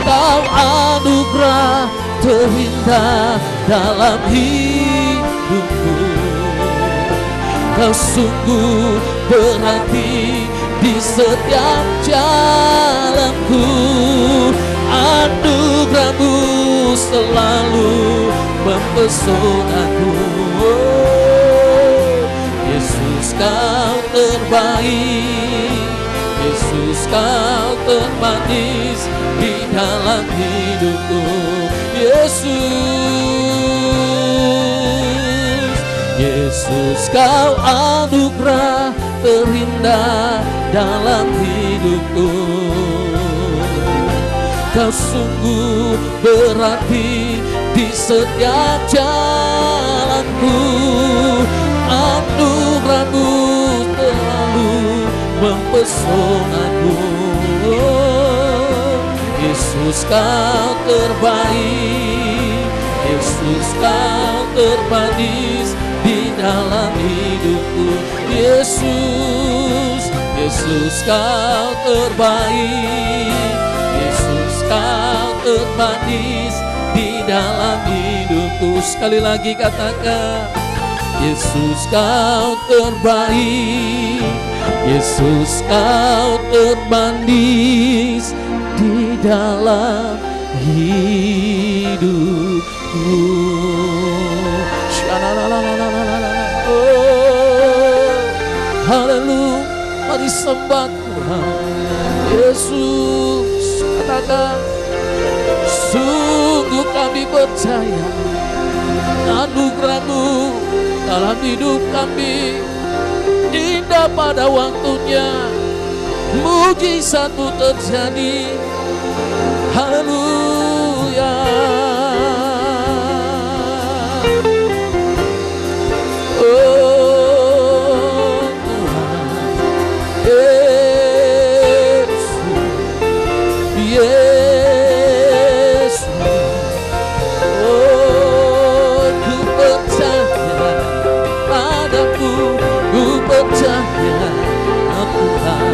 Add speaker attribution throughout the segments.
Speaker 1: Kau anugerah terindah dalam hidupku. Kau sungguh berarti di setiap jalanku. Anugerah-Mu selalu mempesonaku. Yesus, Kau terbaik. Yesus, Kau termanis di dalam hidupku. Yesus, Yesus, Kau anugerah terindah dalam hidupku. Kau sungguh berarti di setiap jalanku. Anugerah-Mu selalu mempesonaku. Yesus, Kau terbaik. Yesus, Kau termanis di dalam hidupku. Yesus, Yesus, Kau terbaik. Yesus, Kau termanis di dalam hidupku. Sekali lagi katakan, Yesus, Kau terbaik. Yesus, Kau termanis di dalam hidupku. Oh, haleluya, mari sembah Tuhan. Yesus, katakan, sungguh kami percaya anugerah-Mu dalam hidup kami indah pada waktunya. Mujizat-Mu terjadi. Haleluya. Oh Tuhan, Yesus, oh ku percaya padamu, ku percaya Tuhan,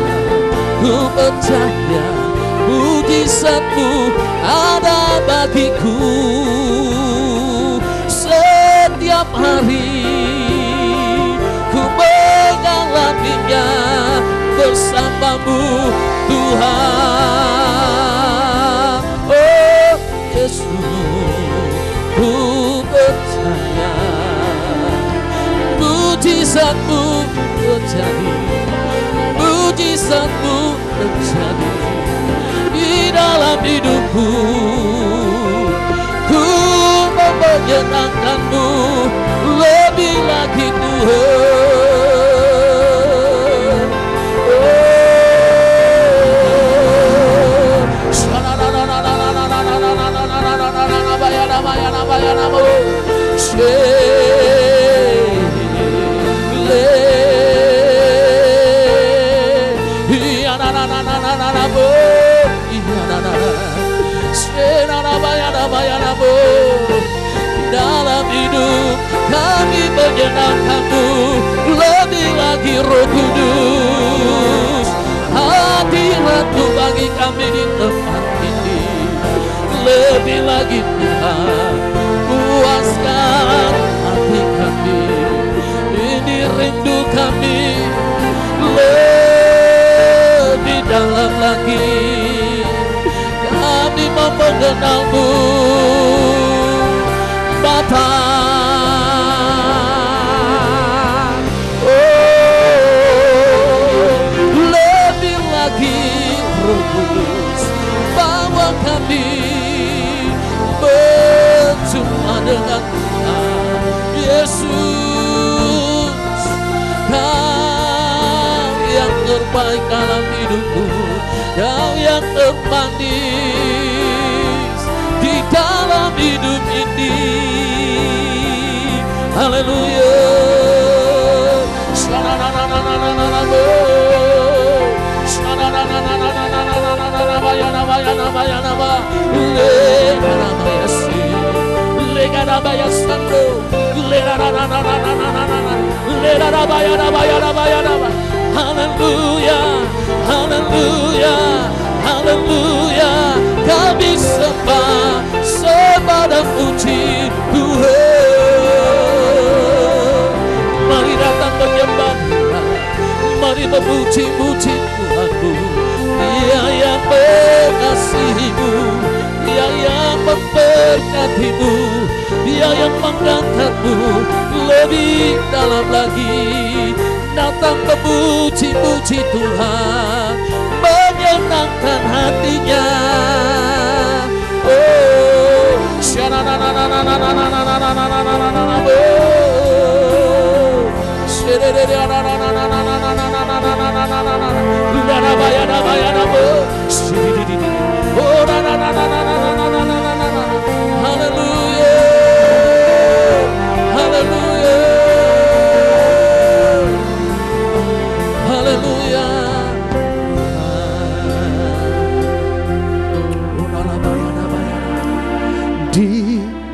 Speaker 1: ku percaya mujizat-Mu ada bagiku setiap hari. Ku mengalaminya bersama-Mu Tuhan. Oh Yesus, ku percaya mujizat-Mu terjadi. Mujizat-Mu terjadi di dalam hidupku. Ku mau menyenangkan-Mu lebih lagi Tuhan. Dalam hidup kami menyenangkan-Mu lebih lagi Roh Kudus. Hadirat-Mu bagi kami di tempat ini lebih lagi Tuhan. Puaskan hati kami, ini rindu kami lebih dalam lagi. Kami mau mengenal-Mu Bapa. Oh, lebih lagi Roh Kudus bawa kami berjumpa dengan Tuhan. Yesus, Kau yang terbaik dalam hidupku, Kau yang termanis di dalam hidup ini. Haleluya. Haleluya, haleluya, haleluya. Kami memuji-muji Tuhanku, Dia yang mengasihimu, Dia yang memberkatimu, Dia yang mengangkatmu lebih dalam lagi. Datang memuji-muji Tuhan, menyenangkan hatinya. Oh, haleluya, haleluya, haleluya. Dimuliakan,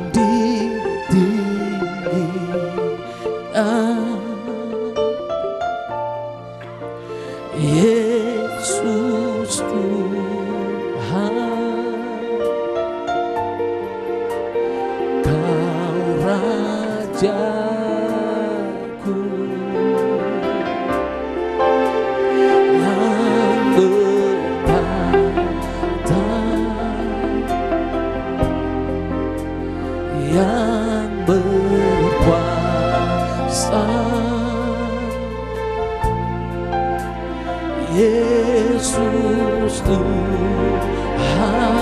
Speaker 1: ditinggikan, Yesus Tuhan, Kau Rajaku yang bertata, yang berkuasa, Yesus Tuhan,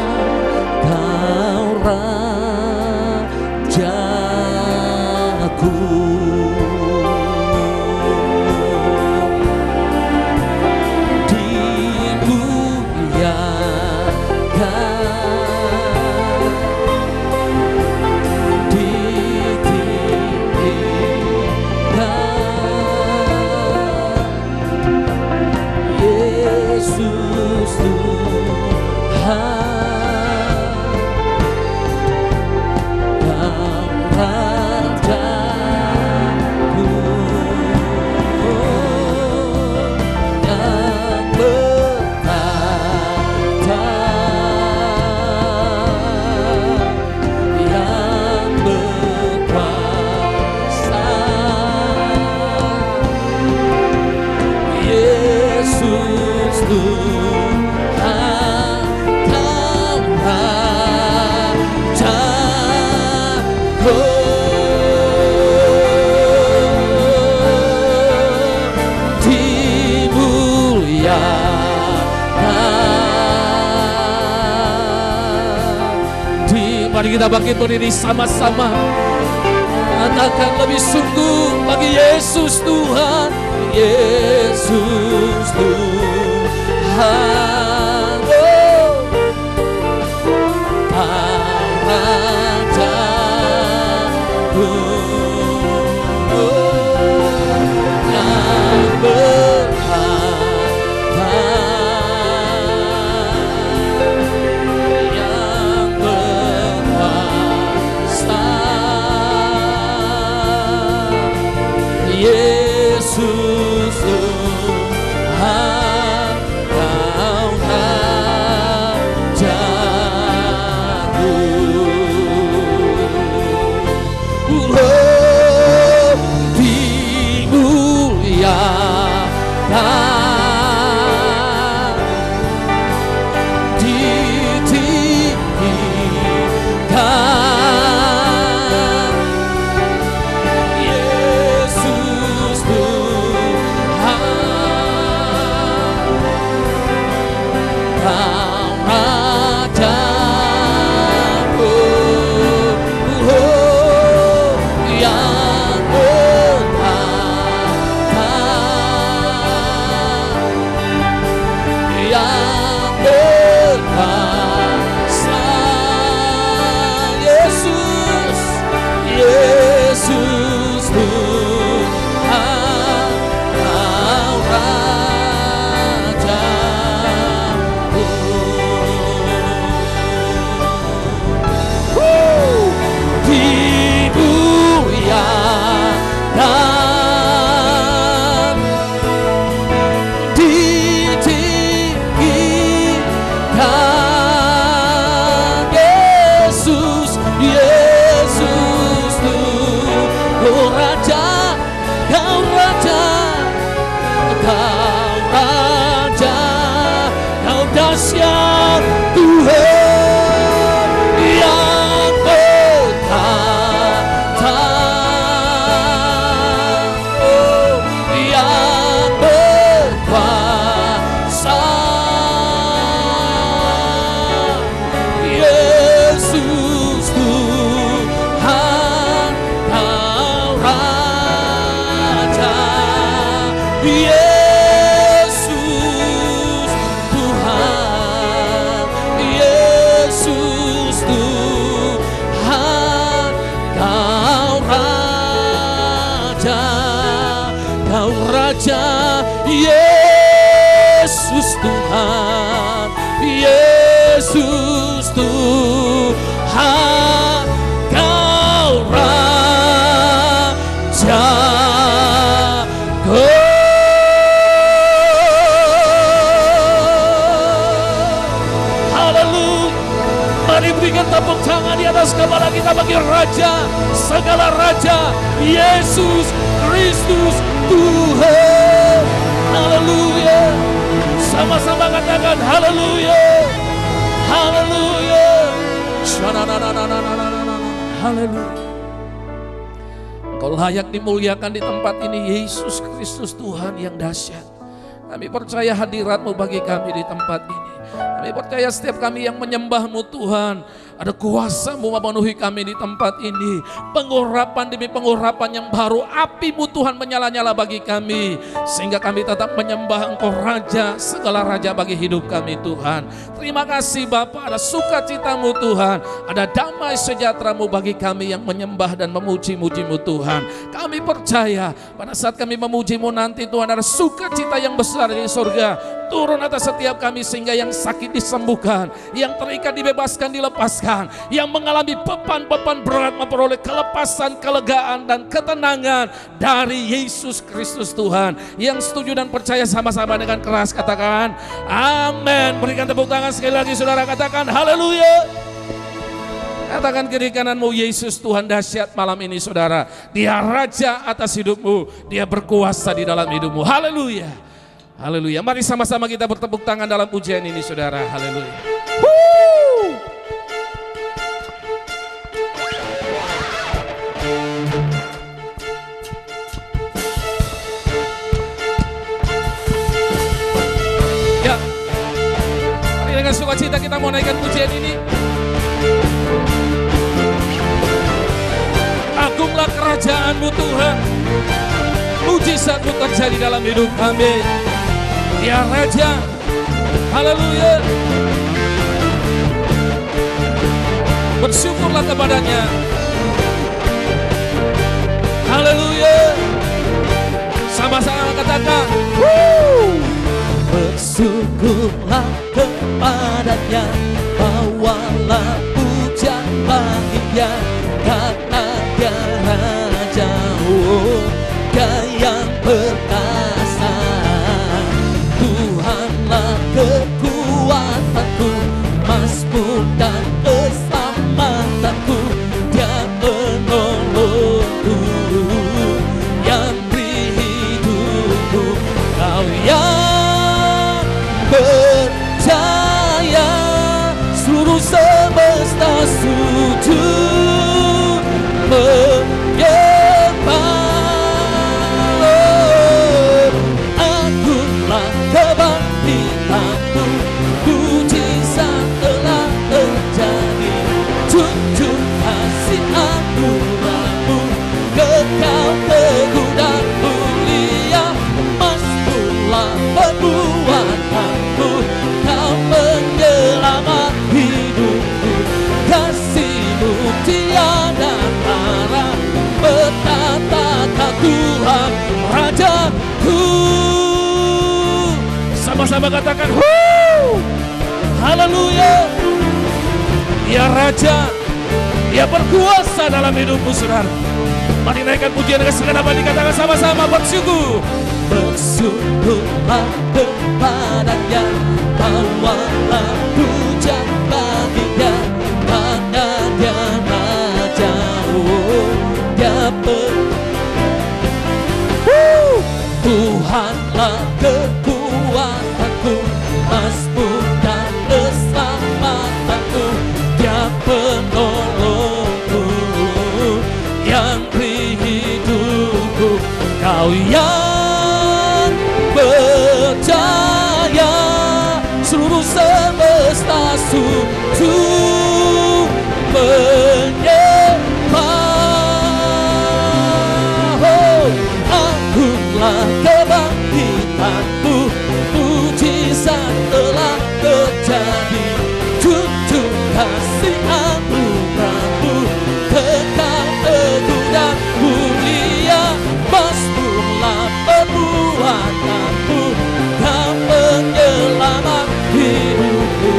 Speaker 1: Kau Rajaku. Mari kita bangkit berdiri sama-sama, katakan lebih sungguh bagi Yesus Tuhan, Yesus Tuhan, oh, Kau Rajaku, oh, yang bertata, yang berkuasa, Yesus Tuhan, Kau Rajaku. Dimuliakan, ditinggikan, Yesus Tuhan, Yesus Tuhan, Yesus Tuhan, Kau Raja, Kau Raja, Yesus Tuhan, Yesus Tuhan, Kau Raja. Haleluya. Mari berikan tepuk tangan di atas kepala kita bagi Raja, segala Raja, Yesus Kristus Tuhan. Haleluya. Sama-sama katakan haleluya. Haleluya. Haleluya. Engkau layak dimuliakan di tempat ini, Yesus Kristus Tuhan yang dahsyat. Kami percaya hadirat-Mu bagi kami di tempat ini. Kami percaya setiap kami yang menyembah-Mu Tuhan, ada kuasa-Mu memenuhi kami di tempat ini. Pengurapan demi pengurapan yang baru, api-Mu Tuhan menyala-nyala bagi kami, sehingga kami tetap menyembah Engkau Raja, segala Raja bagi hidup kami Tuhan. Terima kasih Bapa, ada sukacita-Mu Tuhan, ada damai sejahtera-Mu bagi kami yang menyembah dan memuji-muji-Mu Tuhan. Kami percaya pada saat kami memuji-Mu nanti Tuhan, ada sukacita yang besar di surga turun atas setiap kami, sehingga yang sakit disembuhkan, yang terikat dibebaskan, dilepaskan, yang mengalami beban-beban berat memperoleh kelepasan, kelegaan dan ketenangan dari Yesus Kristus Tuhan. Yang setuju dan percaya sama-sama dengan keras katakan amin. Berikan tepuk tangan sekali lagi saudara, katakan haleluya. Katakan kiri kananmu, Yesus Tuhan dahsyat malam ini saudara. Dia Raja atas hidupmu, Dia berkuasa di dalam hidupmu. Haleluya. Haleluya. Mari sama-sama kita bertepuk tangan dalam pujian ini saudara. Haleluya. Ya. Mari dengan sukacita kita mau naikkan pujian ini. Agunglah kerajaan-Mu Tuhan, mujizat-Mu terjadi dalam hidup kami. Dia Raja, haleluya. Bersyukurlah kepadanya, haleluya. Sama-sama katakan bersyukurlah kepadanya, bawalah pujian baginya, karena Dia Raja, Dia yang perkasa. Tuhanlah kekuatanku, mazmur dan keselamatanku, Dia penolongku, yang beri hidupku. Kau yang percaya, seluruh semesta sujud menyembah. Agunglah kebangkitanmu, mujizat telah terjadi. Junjung kasih anugerah-Mu, kekal teguh dan mulia. Mazmurlah perbuatanmu, Kau penyelamat hidupku. Kasih-Mu tiada tara, betapa Tuhan Rajaku. Sama-sama katakan haleluya. Dia Raja, Dia berkuasa dalam hidupmu saudara. Mari naikkan pujian dengan segenap hati, dikatakan sama-sama bersyukur. Bersyukurlah kepadanya, bawalah pujian baginya, karena Dia Raja, Dia Tuhanlah kekuatanku, mazmur dan keselamatanku, Dia penolongku, yang beri hidupku. Kau yang percaya, seluruh semesta sujud menyembah. Agunglah kebangkitanmu, Tuhanku, mujizat telah terjadi. Junjung kasih anugerahmu, kekal teguh dan mulia. Mazmurlah perbuatanmu, Kau penyelamat hidupku.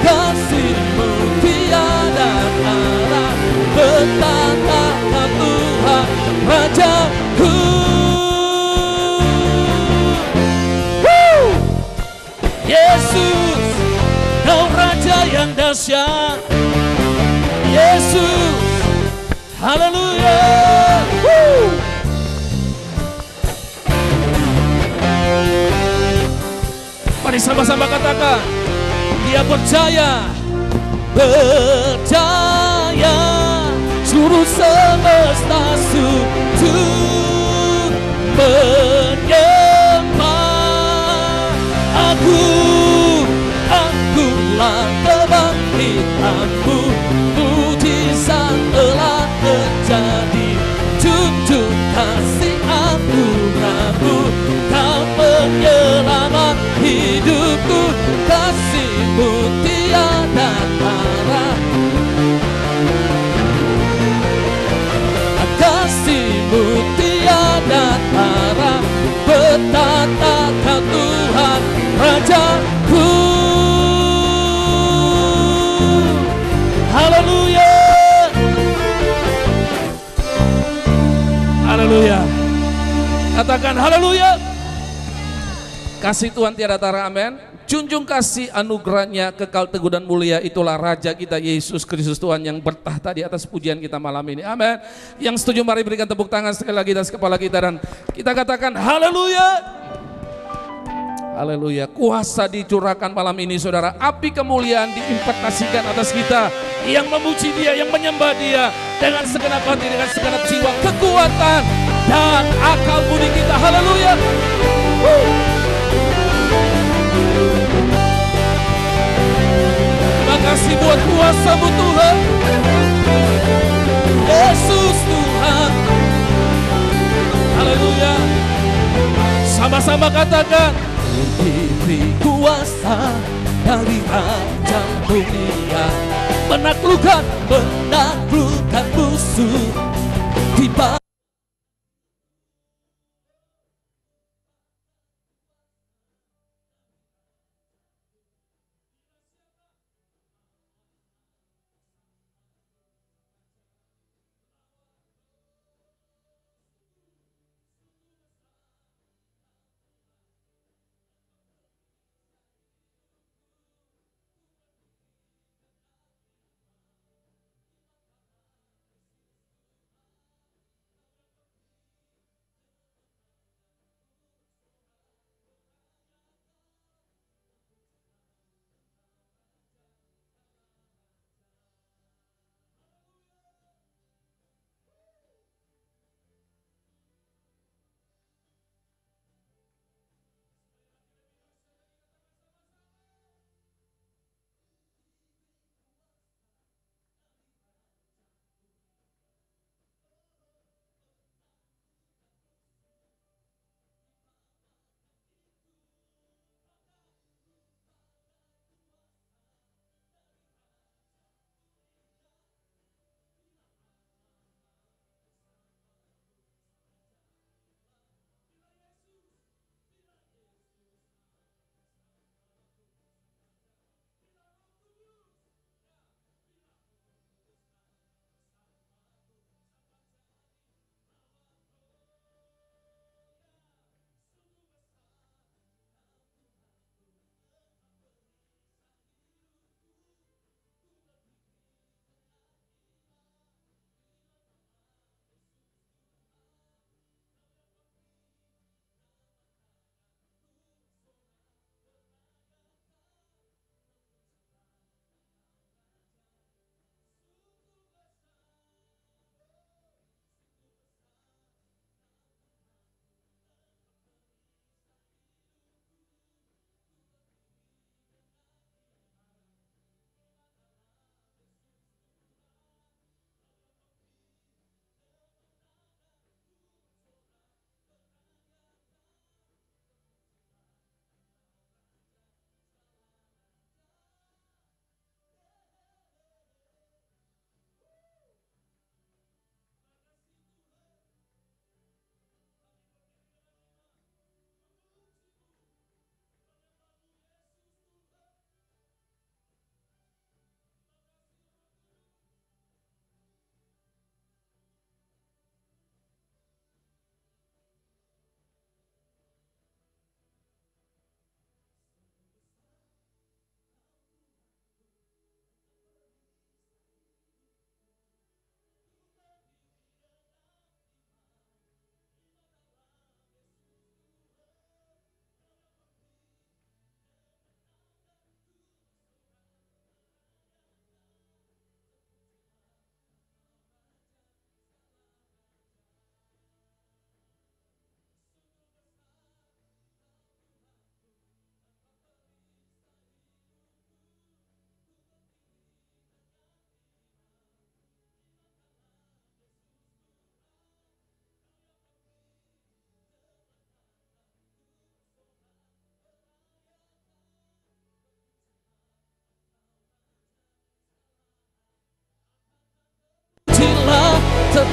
Speaker 1: Kasih-Mu tiada tara, betapa Tuhan Rajaku. Yesus, Kau Raja yang dahsyat. Yesus, haleluya. Mari sama-sama katakan, Dia percaya, percaya seluruh semesta sujud menyembah. Akulah kebangkitanmu, mujizat telah terjadi. Junjung kasih anugerahmu, Kau penyelamat hidupku. Kasih-Mu tiada tara, kasih-Mu tiada tara, betapa Kau Tuhan Rajaku. Haleluya, haleluya. Katakan haleluya. Kasih Tuhan tiada tara, amin. Junjung kasih anugerahnya, kekal teguh dan mulia. Itulah Raja kita Yesus Kristus Tuhan yang bertahta di atas pujian kita malam ini, amin. Yang setuju mari berikan tepuk tangan sekali lagi atas kepala kita dan kita katakan haleluya. Haleluya. Kuasa dicurahkan malam ini saudara. Api kemuliaan diimpartasikan atas kita yang memuji Dia, yang menyembah Dia dengan segenap hati, dengan segenap jiwa, kekuatan dan akal budi kita. Haleluya. Terima kasih buat kuasa-Mu Tuhan. Yesus Tuhan. Haleluya. Sama-sama katakan, diberi kuasa dari Raja mulia, menaklukkan musuh. Tiba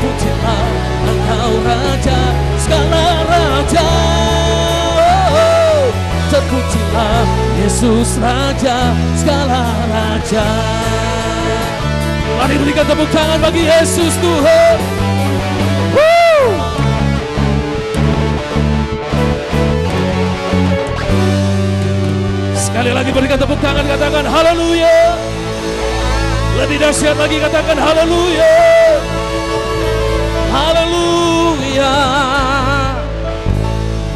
Speaker 1: terpujilah Engkau Raja segala raja. Terpujilah Yesus Raja segala raja. Mari berikan tepuk tangan bagi Yesus Tuhan. Sekali lagi berikan tepuk tangan, katakan haleluya. Lebih dahsyat lagi, katakan haleluya. Haleluya.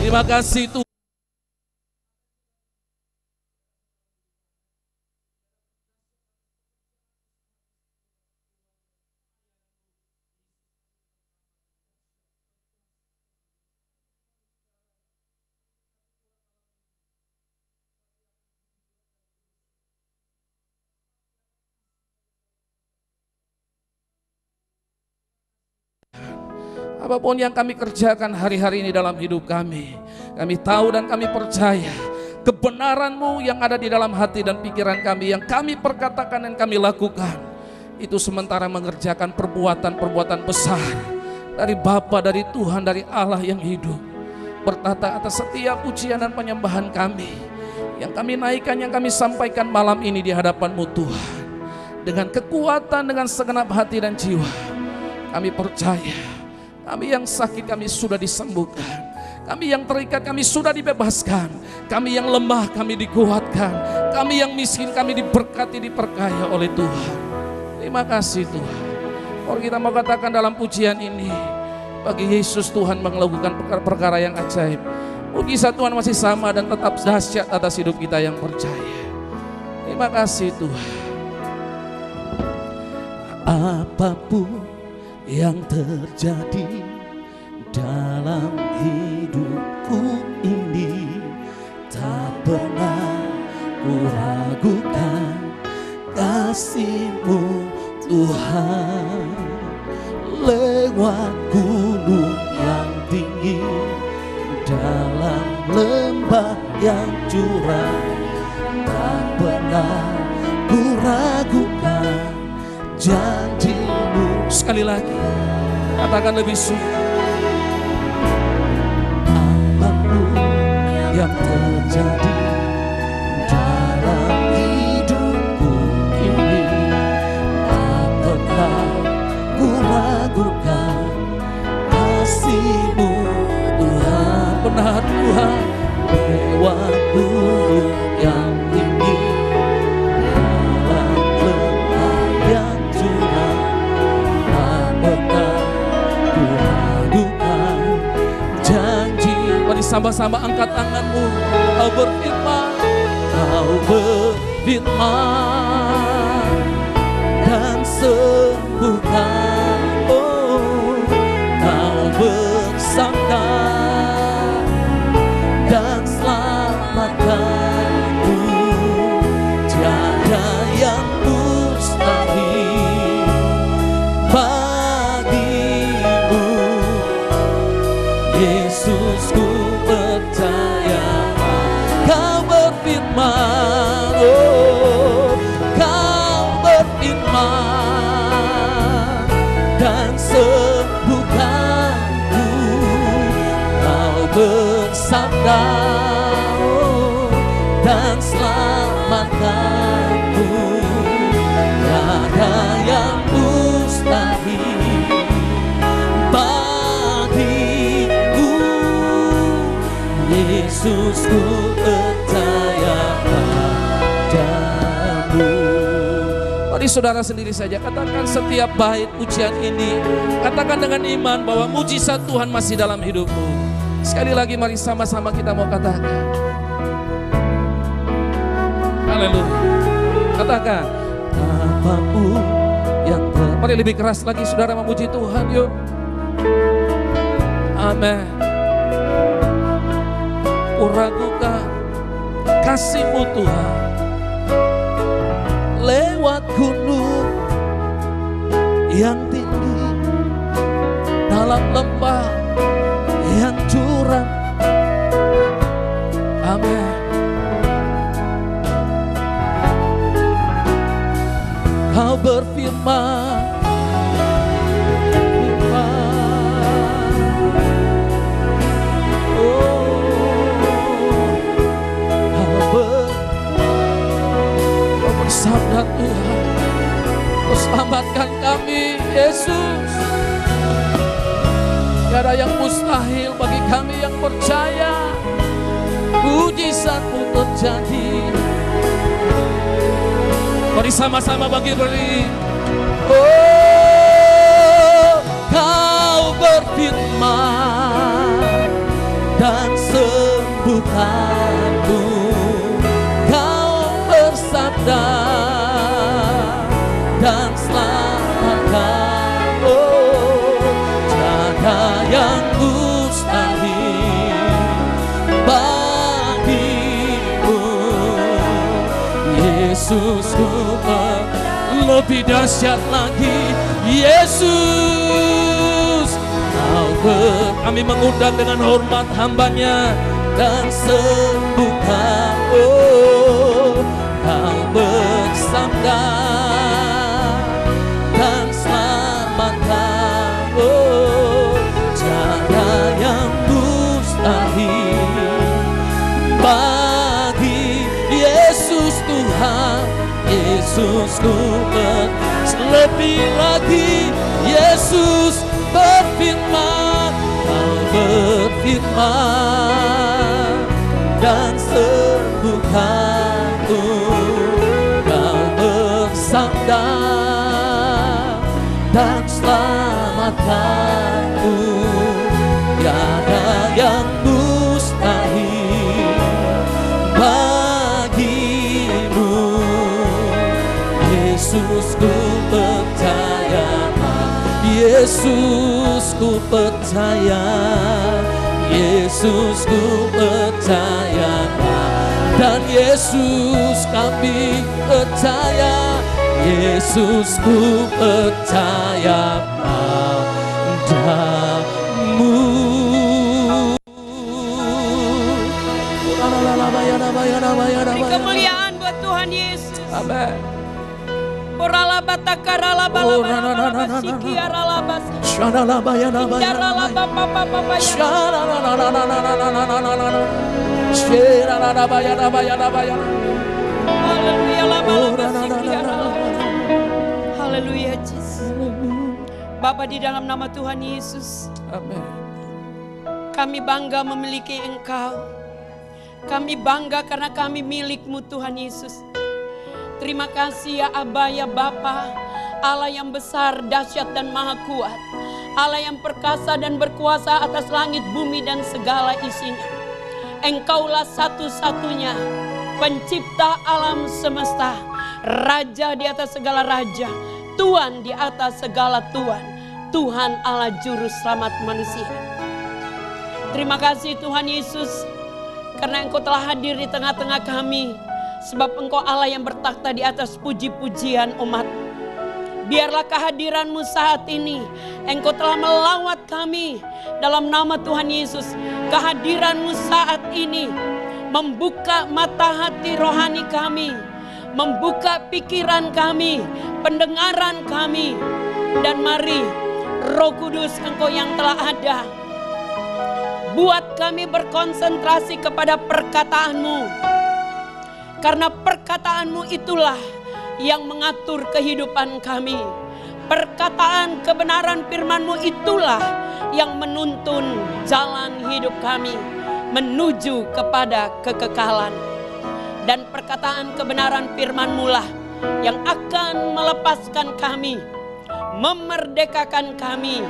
Speaker 1: Terima kasih Tuhan. Apapun yang kami kerjakan hari-hari ini dalam hidup kami tahu dan kami percaya kebenaran-Mu yang ada di dalam hati dan pikiran kami, yang kami perkatakan dan kami lakukan, itu sementara mengerjakan perbuatan-perbuatan besar dari Bapa, dari Tuhan, dari Allah yang hidup. Bertata atas setiap pujian dan penyembahan kami, yang kami naikkan, yang kami sampaikan malam ini di hadapan-Mu Tuhan. Dengan kekuatan, dengan segenap hati dan jiwa, kami percaya kami yang sakit kami sudah disembuhkan, kami yang terikat kami sudah dibebaskan, kami yang lemah kami dikuatkan, kami yang miskin kami diberkati, diperkaya oleh Tuhan. Terima kasih Tuhan. Kalau kita mau katakan dalam pujian ini, bagi Yesus Tuhan melakukan perkara yang ajaib. Mujizat Tuhan masih sama dan tetap dahsyat atas hidup kita yang percaya. Terima kasih Tuhan. Apapun yang terjadi dalam hidupku ini, tak pernah ku ragukan kasih-Mu Tuhan. Lewat gunung yang tinggi, dalam lembah yang curam, tak pernah ku ragukan janji-Mu. Sekali lagi, katakan lebih sungguh. Apapun yang terjadi dalam hidupku ini, tak pernah ku ragukan kasih-Mu Tuhan. Benar Tuhan. Lewat gunung yang tinggi, dalam lembah yang curam, tak pernah ku ragukan janji. Mari sama-sama angkat tanganmu. Kau berfirman, Kau berfirman dan sembuhkan. Oh, Kau bersabda dan selamatkanku. Tiada yang mustahil bagi-Mu, Yesus, ku percaya. Kau berfirman, oh, Kau berfirman dan sembuhkanku. Kau bersabda, oh, dan selamatkanku. Tiada yang mustahil bagi-Mu, Yesus, ku percaya padamu. Mari saudara sendiri saja katakan setiap bait pujian ini, katakan dengan iman bahwa mujizat Tuhan masih dalam hidupmu. Sekali lagi mari sama-sama kita mau katakan haleluya. Katakan apapun yang mari lebih keras lagi saudara memuji Tuhan, yuk. Amin. Kuragukan kasih-Mu Tuhan. Lewat gunung yang tinggi, dalam lembah yang curam. Amin. Kau berfirman, Yesus. Tiada yang mustahil bagi kami yang percaya. Mujizat-Mu terjadi. Mari sama-sama bagi-bagi. Oh, Kau berfirman dan sembuhkan-Mu. Kau bersabda dan selamatkan. Oh, tiada yang mustahil bagimu. Yesusku, lebih dahsyat lagi. Yesus, kami mengundang dengan hormat hamba-Nya dan sembuhkan. Oh, Kau bersabda dan selamatkan. Oh, tiada yang mustahil bagi Yesus Tuhan. Yesusku lebih lagi. Yesus berfirman, Kau berfirman dan sembuhkan-Ku. Kau bersabda dan selamatkan-Ku. Tiada yang mustahil bagimu. Yesusku percaya, Yesusku percaya, Yesusku percaya, dan Yesus kami percaya. Yesusku percaya padamu.
Speaker 2: Beri kemuliaan buat Tuhan Yesus.
Speaker 1: Amin.
Speaker 2: Haleluya Yesus. Bapa, di dalam nama Tuhan Yesus,
Speaker 1: Amin.
Speaker 2: kami bangga memiliki Engkau. Kami bangga karena kami milik-Mu Tuhan Yesus. Terima kasih ya Aba, ya Bapa, Allah yang besar, dahsyat dan maha kuat, Allah yang perkasa dan berkuasa atas langit, bumi dan segala isinya. Engkaulah satu-satunya pencipta alam semesta, Raja di atas segala raja, Tuhan di atas segala Tuhan, Tuhan Allah juru selamat manusia. Terima kasih Tuhan Yesus, karena Engkau telah hadir di tengah-tengah kami. Sebab Engkau Allah yang bertakhta di atas puji-pujian umat. Biarlah kehadiran-Mu saat ini, Engkau telah melawat kami dalam nama Tuhan Yesus. Kehadiran-Mu saat ini membuka mata hati rohani kami, membuka pikiran kami, pendengaran kami. Dan mari Roh Kudus, Engkau yang telah ada, buat kami berkonsentrasi kepada perkataan-Mu. Karena perkataan-Mu itulah yang mengatur kehidupan kami. Perkataan kebenaran firman-Mu itulah yang menuntun jalan hidup kami menuju kepada kekekalan. Dan perkataan kebenaran firman-Mu lah yang akan melepaskan kami, memerdekakan kami,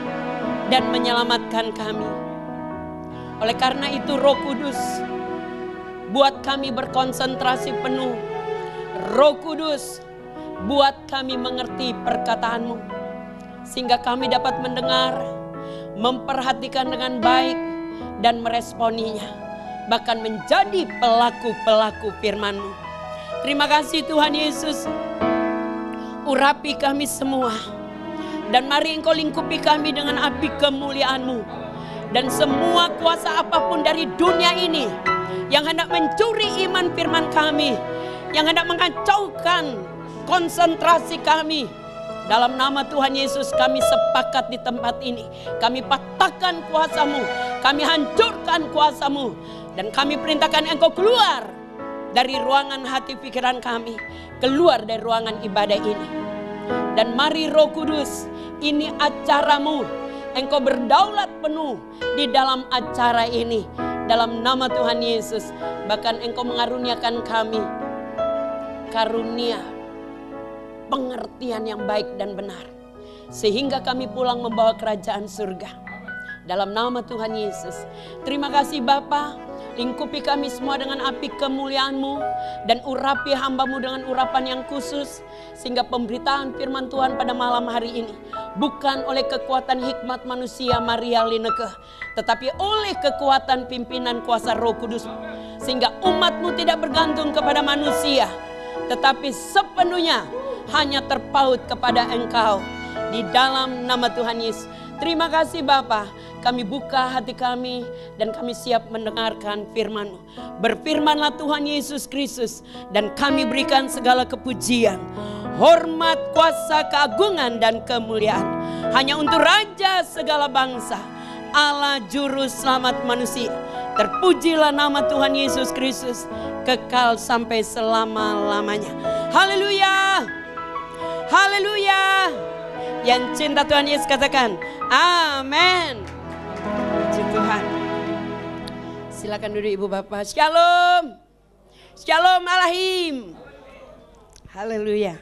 Speaker 2: dan menyelamatkan kami. Oleh karena itu Roh Kudus, buat kami berkonsentrasi penuh. Roh Kudus, buat kami mengerti perkataan-Mu, sehingga kami dapat mendengar, memperhatikan dengan baik, dan meresponinya, bahkan menjadi pelaku-pelaku firman-Mu. Terima kasih Tuhan Yesus. Urapi kami semua, dan mari Engkau lingkupi kami dengan api kemuliaan-Mu. Dan semua kuasa apapun dari dunia ini yang hendak mencuri iman firman kami, yang hendak mengacaukan konsentrasi kami, dalam nama Tuhan Yesus kami sepakat di tempat ini. Kami patahkan kuasa-Mu, kami hancurkan kuasa-Mu, dan kami perintahkan Engkau keluar dari ruangan hati pikiran kami, keluar dari ruangan ibadah ini. Dan mari Roh Kudus, ini acaramu. Engkau berdaulat penuh di dalam acara ini. Dalam nama Tuhan Yesus. Bahkan Engkau mengaruniakan kami karunia pengertian yang baik dan benar. Sehingga kami pulang membawa kerajaan surga. Dalam nama Tuhan Yesus. Terima kasih Bapa. Lingkupi kami semua dengan api kemuliaan-Mu. Dan urapi hamba-Mu dengan urapan yang khusus. Sehingga pemberitaan firman Tuhan pada malam hari ini bukan oleh kekuatan hikmat manusia Maria Lineke, tetapi oleh kekuatan pimpinan kuasa Roh Kudus. Sehingga umat-Mu tidak bergantung kepada manusia, tetapi sepenuhnya hanya terpaut kepada Engkau. Di dalam nama Tuhan Yesus. Terima kasih Bapa. Kami buka hati kami dan kami siap mendengarkan firman-Mu. Berfirmanlah Tuhan Yesus Kristus dan kami berikan segala kepujian, hormat, kuasa, keagungan dan kemuliaan hanya untuk Raja segala bangsa, Allah Juru Selamat manusia. Terpujilah nama Tuhan Yesus Kristus kekal sampai selama-lamanya. Haleluya. Haleluya. Yang cinta Tuhan Yesus katakan amin. Puji Tuhan. Silakan duduk Ibu Bapak. Shalom. Shalom Alahim. Haleluya.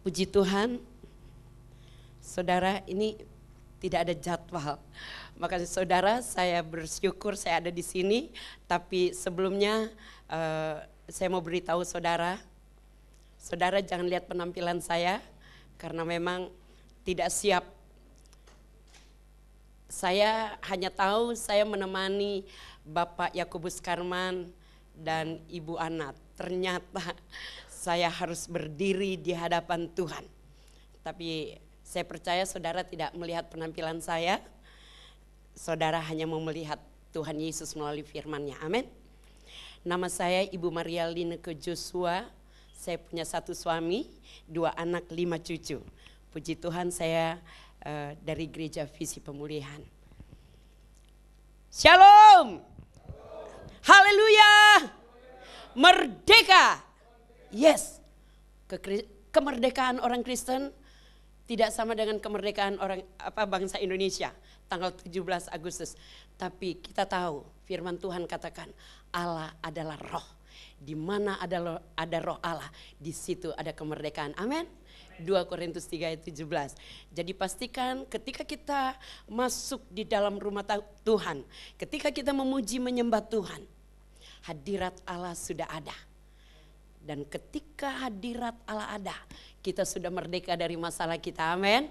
Speaker 2: Puji Tuhan. Saudara, ini tidak ada jadwal. Makanya saudara, saya bersyukur saya ada di sini. Tapi sebelumnya saya mau beritahu saudara. Saudara jangan lihat penampilan saya karena memang tidak siap. Saya hanya tahu saya menemani Bapak Yakobus Karman dan Ibu Anat. Ternyata saya harus berdiri di hadapan Tuhan. Tapi saya percaya saudara tidak melihat penampilan saya. Saudara hanya mau melihat Tuhan Yesus melalui firman-Nya. Amin. Nama saya Ibu Maria Lineke Joshua. Saya punya 1 suami, 2 anak, 5 cucu. Puji Tuhan saya dari Gereja Visi Pemulihan. Shalom. Haleluya. Merdeka. Yes. Kemerdekaan orang Kristen tidak sama dengan kemerdekaan orang bangsa Indonesia tanggal 17 Agustus. Tapi kita tahu firman Tuhan katakan Allah adalah roh. Di mana ada roh Allah, di situ ada kemerdekaan. Amin. 2 Korintus 3 ayat 17. Jadi pastikan ketika kita masuk di dalam rumah Tuhan, ketika kita memuji menyembah Tuhan, hadirat Allah sudah ada. Dan ketika hadirat Allah ada, kita sudah merdeka dari masalah kita. Amin.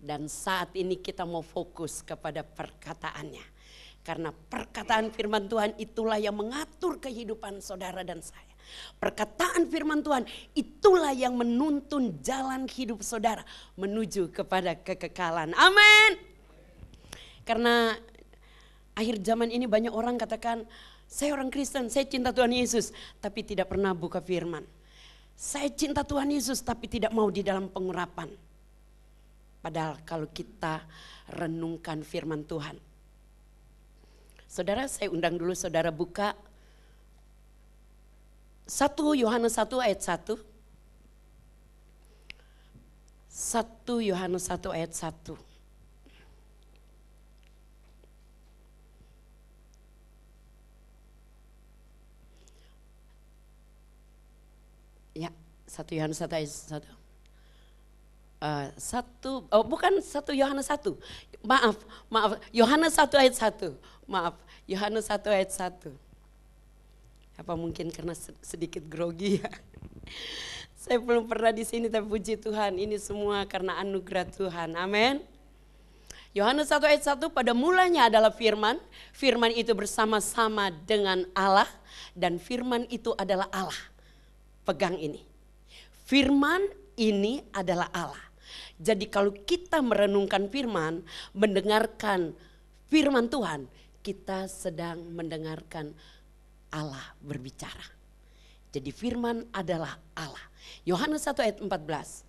Speaker 2: Dan saat ini kita mau fokus kepada perkataannya. Karena perkataan firman Tuhan itulah yang mengatur kehidupan saudara dan saya. Perkataan firman Tuhan itulah yang menuntun jalan hidup saudara menuju kepada kekekalan. Amin. Karena akhir zaman ini banyak orang katakan, saya orang Kristen, saya cinta Tuhan Yesus, tapi tidak pernah buka firman. Saya cinta Tuhan Yesus tapi tidak mau di dalam pengurapan. Padahal kalau kita renungkan firman Tuhan. Saudara, saya undang dulu saudara buka 1 Yohanes 1 ayat 1. 1 Yohanes 1 ayat 1. Ya, 1 Yohanes 1 ayat 1. Bukan 1 Yohanes 1. Maaf. Yohanes 1 ayat 1. Maaf, Yohanes 1 ayat 1. Apa mungkin karena sedikit grogi ya. Saya belum pernah di sini tapi puji Tuhan, ini semua karena anugerah Tuhan. Amin. Yohanes 1 ayat 1, pada mulanya adalah firman. Firman itu bersama-sama dengan Allah dan firman itu adalah Allah. Pegang ini. Firman ini adalah Allah. Jadi kalau kita merenungkan firman, mendengarkan firman Tuhan, kita sedang mendengarkan Allah berbicara. Jadi firman adalah Allah. Yohanes 1 ayat 14.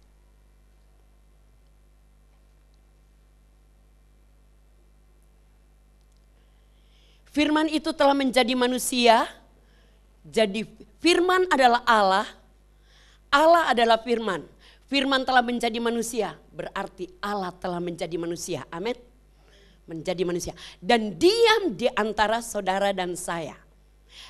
Speaker 2: Firman itu telah menjadi manusia. Jadi firman adalah Allah. Allah adalah firman. Firman telah menjadi manusia, berarti Allah telah menjadi manusia. Amin. Menjadi manusia. Dan diam di antara saudara dan saya.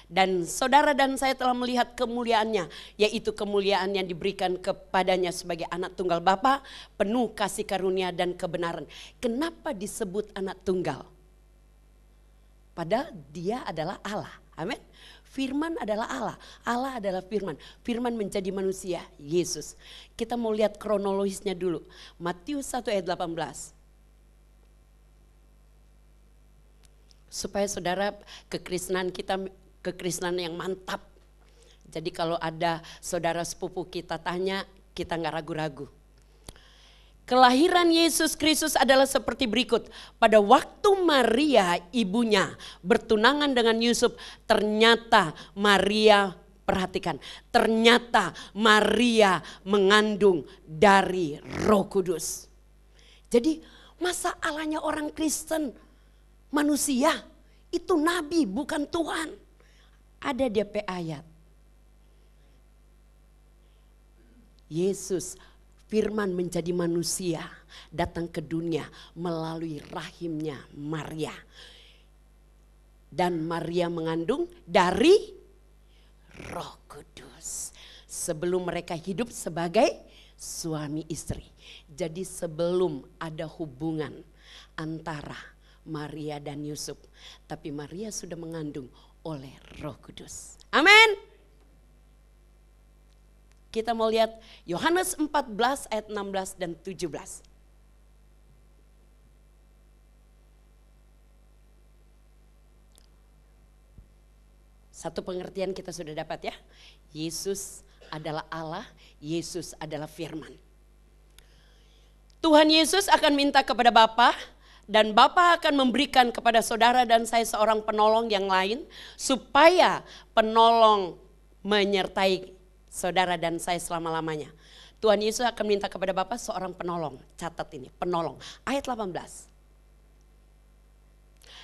Speaker 2: Dan saudara dan saya telah melihat kemuliaannya, yaitu kemuliaan yang diberikan kepadanya sebagai anak tunggal Bapa, penuh kasih karunia dan kebenaran. Kenapa disebut anak tunggal? Padahal dia adalah Allah. Amin. Firman adalah Allah. Allah adalah firman. Firman menjadi manusia, Yesus. Kita mau lihat kronologisnya dulu. Matius 1 ayat 18. Supaya saudara kekristenan kita kekristenan yang mantap. Jadi kalau ada saudara sepupu kita tanya, kita nggak ragu-ragu. Kelahiran Yesus Kristus adalah seperti berikut. Pada waktu Maria ibunya bertunangan dengan Yusuf, ternyata Maria, perhatikan, ternyata Maria mengandung dari Roh Kudus. Jadi masa Allahnya orang Kristen manusia, itu nabi bukan Tuhan. Ada DP ayat. Yesus firman menjadi manusia, datang ke dunia melalui rahimnya Maria. Dan Maria mengandung dari Roh Kudus. Sebelum mereka hidup sebagai suami istri. Jadi sebelum ada hubungan antara Maria dan Yusuf, tapi Maria sudah mengandung oleh Roh Kudus. Amin. Kita mau lihat Yohanes 14 ayat 16 dan 17. Satu pengertian kita sudah dapat ya. Yesus adalah Allah, Yesus adalah firman. Tuhan Yesus akan minta kepada Bapa, dan Bapa akan memberikan kepada saudara dan saya seorang penolong yang lain, supaya penolong menyertai saudara dan saya selama-lamanya. Tuhan Yesus akan minta kepada Bapa seorang penolong. Catat ini, penolong. Ayat 18.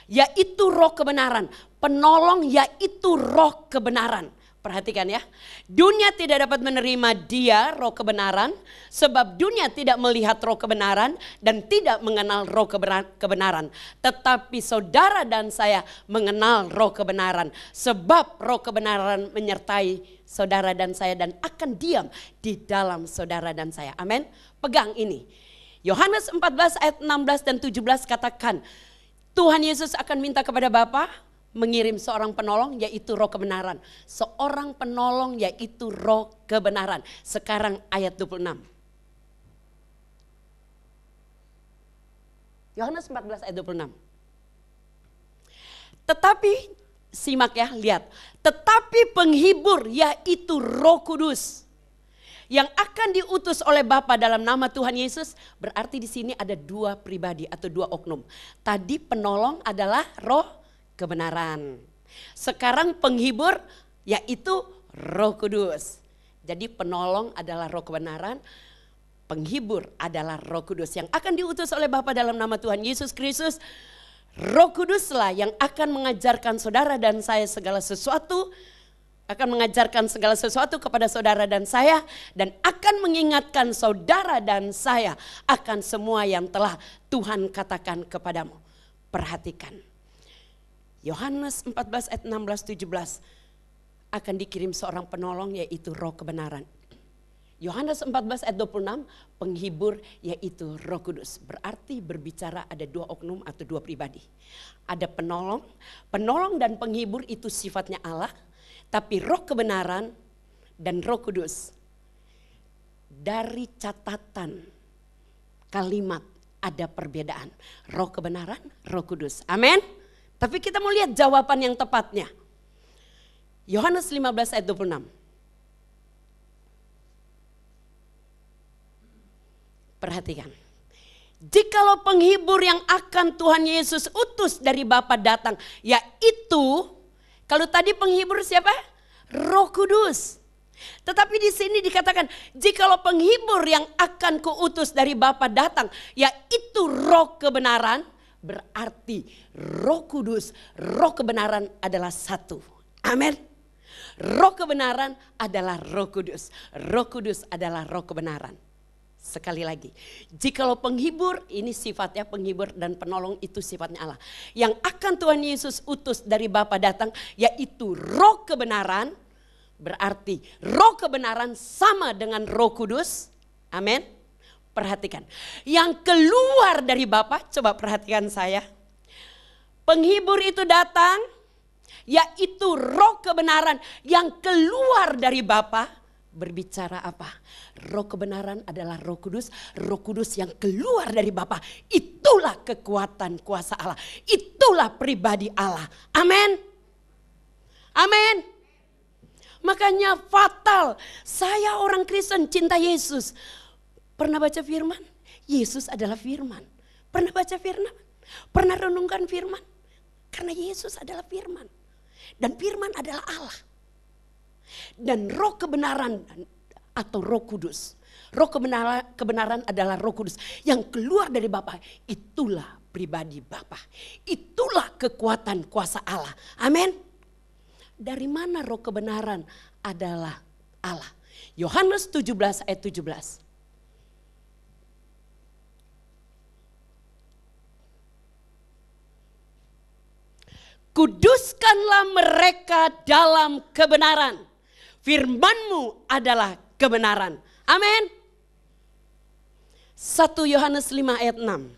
Speaker 2: Yaitu roh kebenaran. Penolong yaitu roh kebenaran. Perhatikan ya. Dunia tidak dapat menerima dia, roh kebenaran. Sebab dunia tidak melihat roh kebenaran dan tidak mengenal roh kebenaran. Tetapi saudara dan saya mengenal roh kebenaran. Sebab roh kebenaran menyertai saudara dan saya dan akan diam di dalam saudara dan saya. Amin. Pegang ini. Yohanes 14 ayat 16 dan 17 katakan, Tuhan Yesus akan minta kepada Bapa mengirim seorang penolong yaitu roh kebenaran. Seorang penolong yaitu roh kebenaran. Sekarang ayat 26. Yohanes 14 ayat 26. Tetapi, simak ya, lihat. Tetapi penghibur yaitu Roh Kudus yang akan diutus oleh Bapa dalam nama Tuhan Yesus. Berarti di sini ada dua pribadi atau dua oknum. Tadi penolong adalah roh kebenaran. Sekarang penghibur yaitu Roh Kudus. Jadi penolong adalah roh kebenaran, penghibur adalah Roh Kudus yang akan diutus oleh Bapa dalam nama Tuhan Yesus Kristus. Roh Kuduslah yang akan mengajarkan saudara dan saya segala sesuatu, akan mengajarkan segala sesuatu kepada saudara dan saya, dan akan mengingatkan saudara dan saya akan semua yang telah Tuhan katakan kepadamu. Perhatikan. Yohanes 14 ayat 16-17 akan dikirim seorang penolong yaitu roh kebenaran. Yohanes 14 ayat 26 penghibur yaitu Roh Kudus. Berarti berbicara ada dua oknum atau dua pribadi. Ada penolong, penolong dan penghibur itu sifatnya Allah. Tapi roh kebenaran dan Roh Kudus dari catatan kalimat ada perbedaan. Roh kebenaran, Roh Kudus. Amin. Tapi kita mau lihat jawaban yang tepatnya. Yohanes 15 ayat 26. Perhatikan. Jikalau penghibur yang akan Tuhan Yesus utus dari Bapa datang, yaitu, kalau tadi penghibur siapa? Roh Kudus. Tetapi di sini dikatakan, jikalau penghibur yang akan kuutus dari Bapa datang, yaitu roh kebenaran, berarti Roh Kudus, roh kebenaran adalah satu. Amin. Roh kebenaran adalah Roh Kudus. Roh Kudus adalah roh kebenaran. Sekali lagi, jikalau penghibur, ini sifatnya penghibur dan penolong, itu sifatnya Allah. Yang akan Tuhan Yesus utus dari Bapa datang, yaitu roh kebenaran. Berarti roh kebenaran sama dengan Roh Kudus. Amin. Perhatikan, yang keluar dari Bapa, coba perhatikan saya. Penghibur itu datang, yaitu roh kebenaran yang keluar dari Bapa. Berbicara apa? Roh kebenaran adalah Roh Kudus. Roh Kudus yang keluar dari Bapa. Itulah kekuatan kuasa Allah. Itulah pribadi Allah. Amin. Amin. Makanya fatal. Saya orang Kristen cinta Yesus. Pernah baca firman? Yesus adalah firman. Pernah baca firman? Pernah renungkan firman? Karena Yesus adalah firman. Dan firman adalah Allah. Dan roh kebenaran atau Roh Kudus. Roh kebenaran adalah Roh Kudus yang keluar dari Bapa. Itulah pribadi Bapa. Itulah kekuatan kuasa Allah. Amin. Dari mana roh kebenaran adalah Allah? Yohanes 17 ayat 17. Kuduskanlah mereka dalam kebenaran. Firman-Mu adalah kebenaran. Amin. 1 Yohanes 5 ayat 6.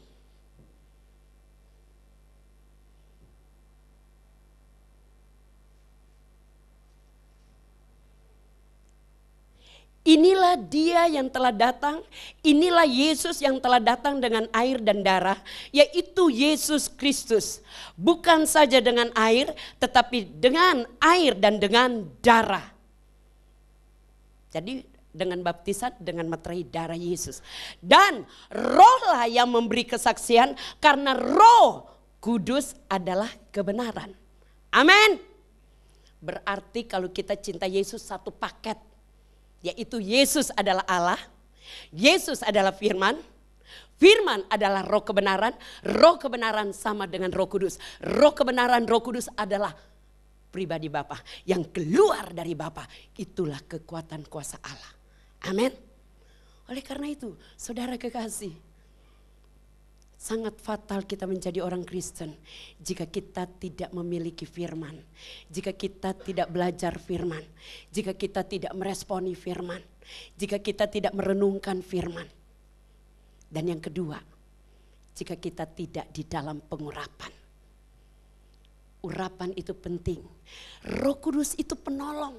Speaker 2: Inilah dia yang telah datang, inilah Yesus yang telah datang dengan air dan darah, yaitu Yesus Kristus. Bukan saja dengan air, tetapi dengan air dan dengan darah. Jadi dengan baptisan, dengan meterai darah Yesus. Dan rohlah yang memberi kesaksian, karena Roh Kudus adalah kebenaran. Amin. Berarti kalau kita cinta Yesus satu paket. Yaitu Yesus adalah Allah, Yesus adalah firman, firman adalah roh kebenaran sama dengan Roh Kudus. Roh kebenaran, Roh Kudus adalah pribadi Bapa yang keluar dari Bapa. Itulah kekuatan kuasa Allah. Amin. Oleh karena itu, saudara kekasih, sangat fatal kita menjadi orang Kristen jika kita tidak memiliki firman, jika kita tidak belajar firman, jika kita tidak meresponi firman, jika kita tidak merenungkan firman. Dan yang kedua, jika kita tidak di dalam pengurapan. Urapan itu penting. Roh Kudus itu penolong,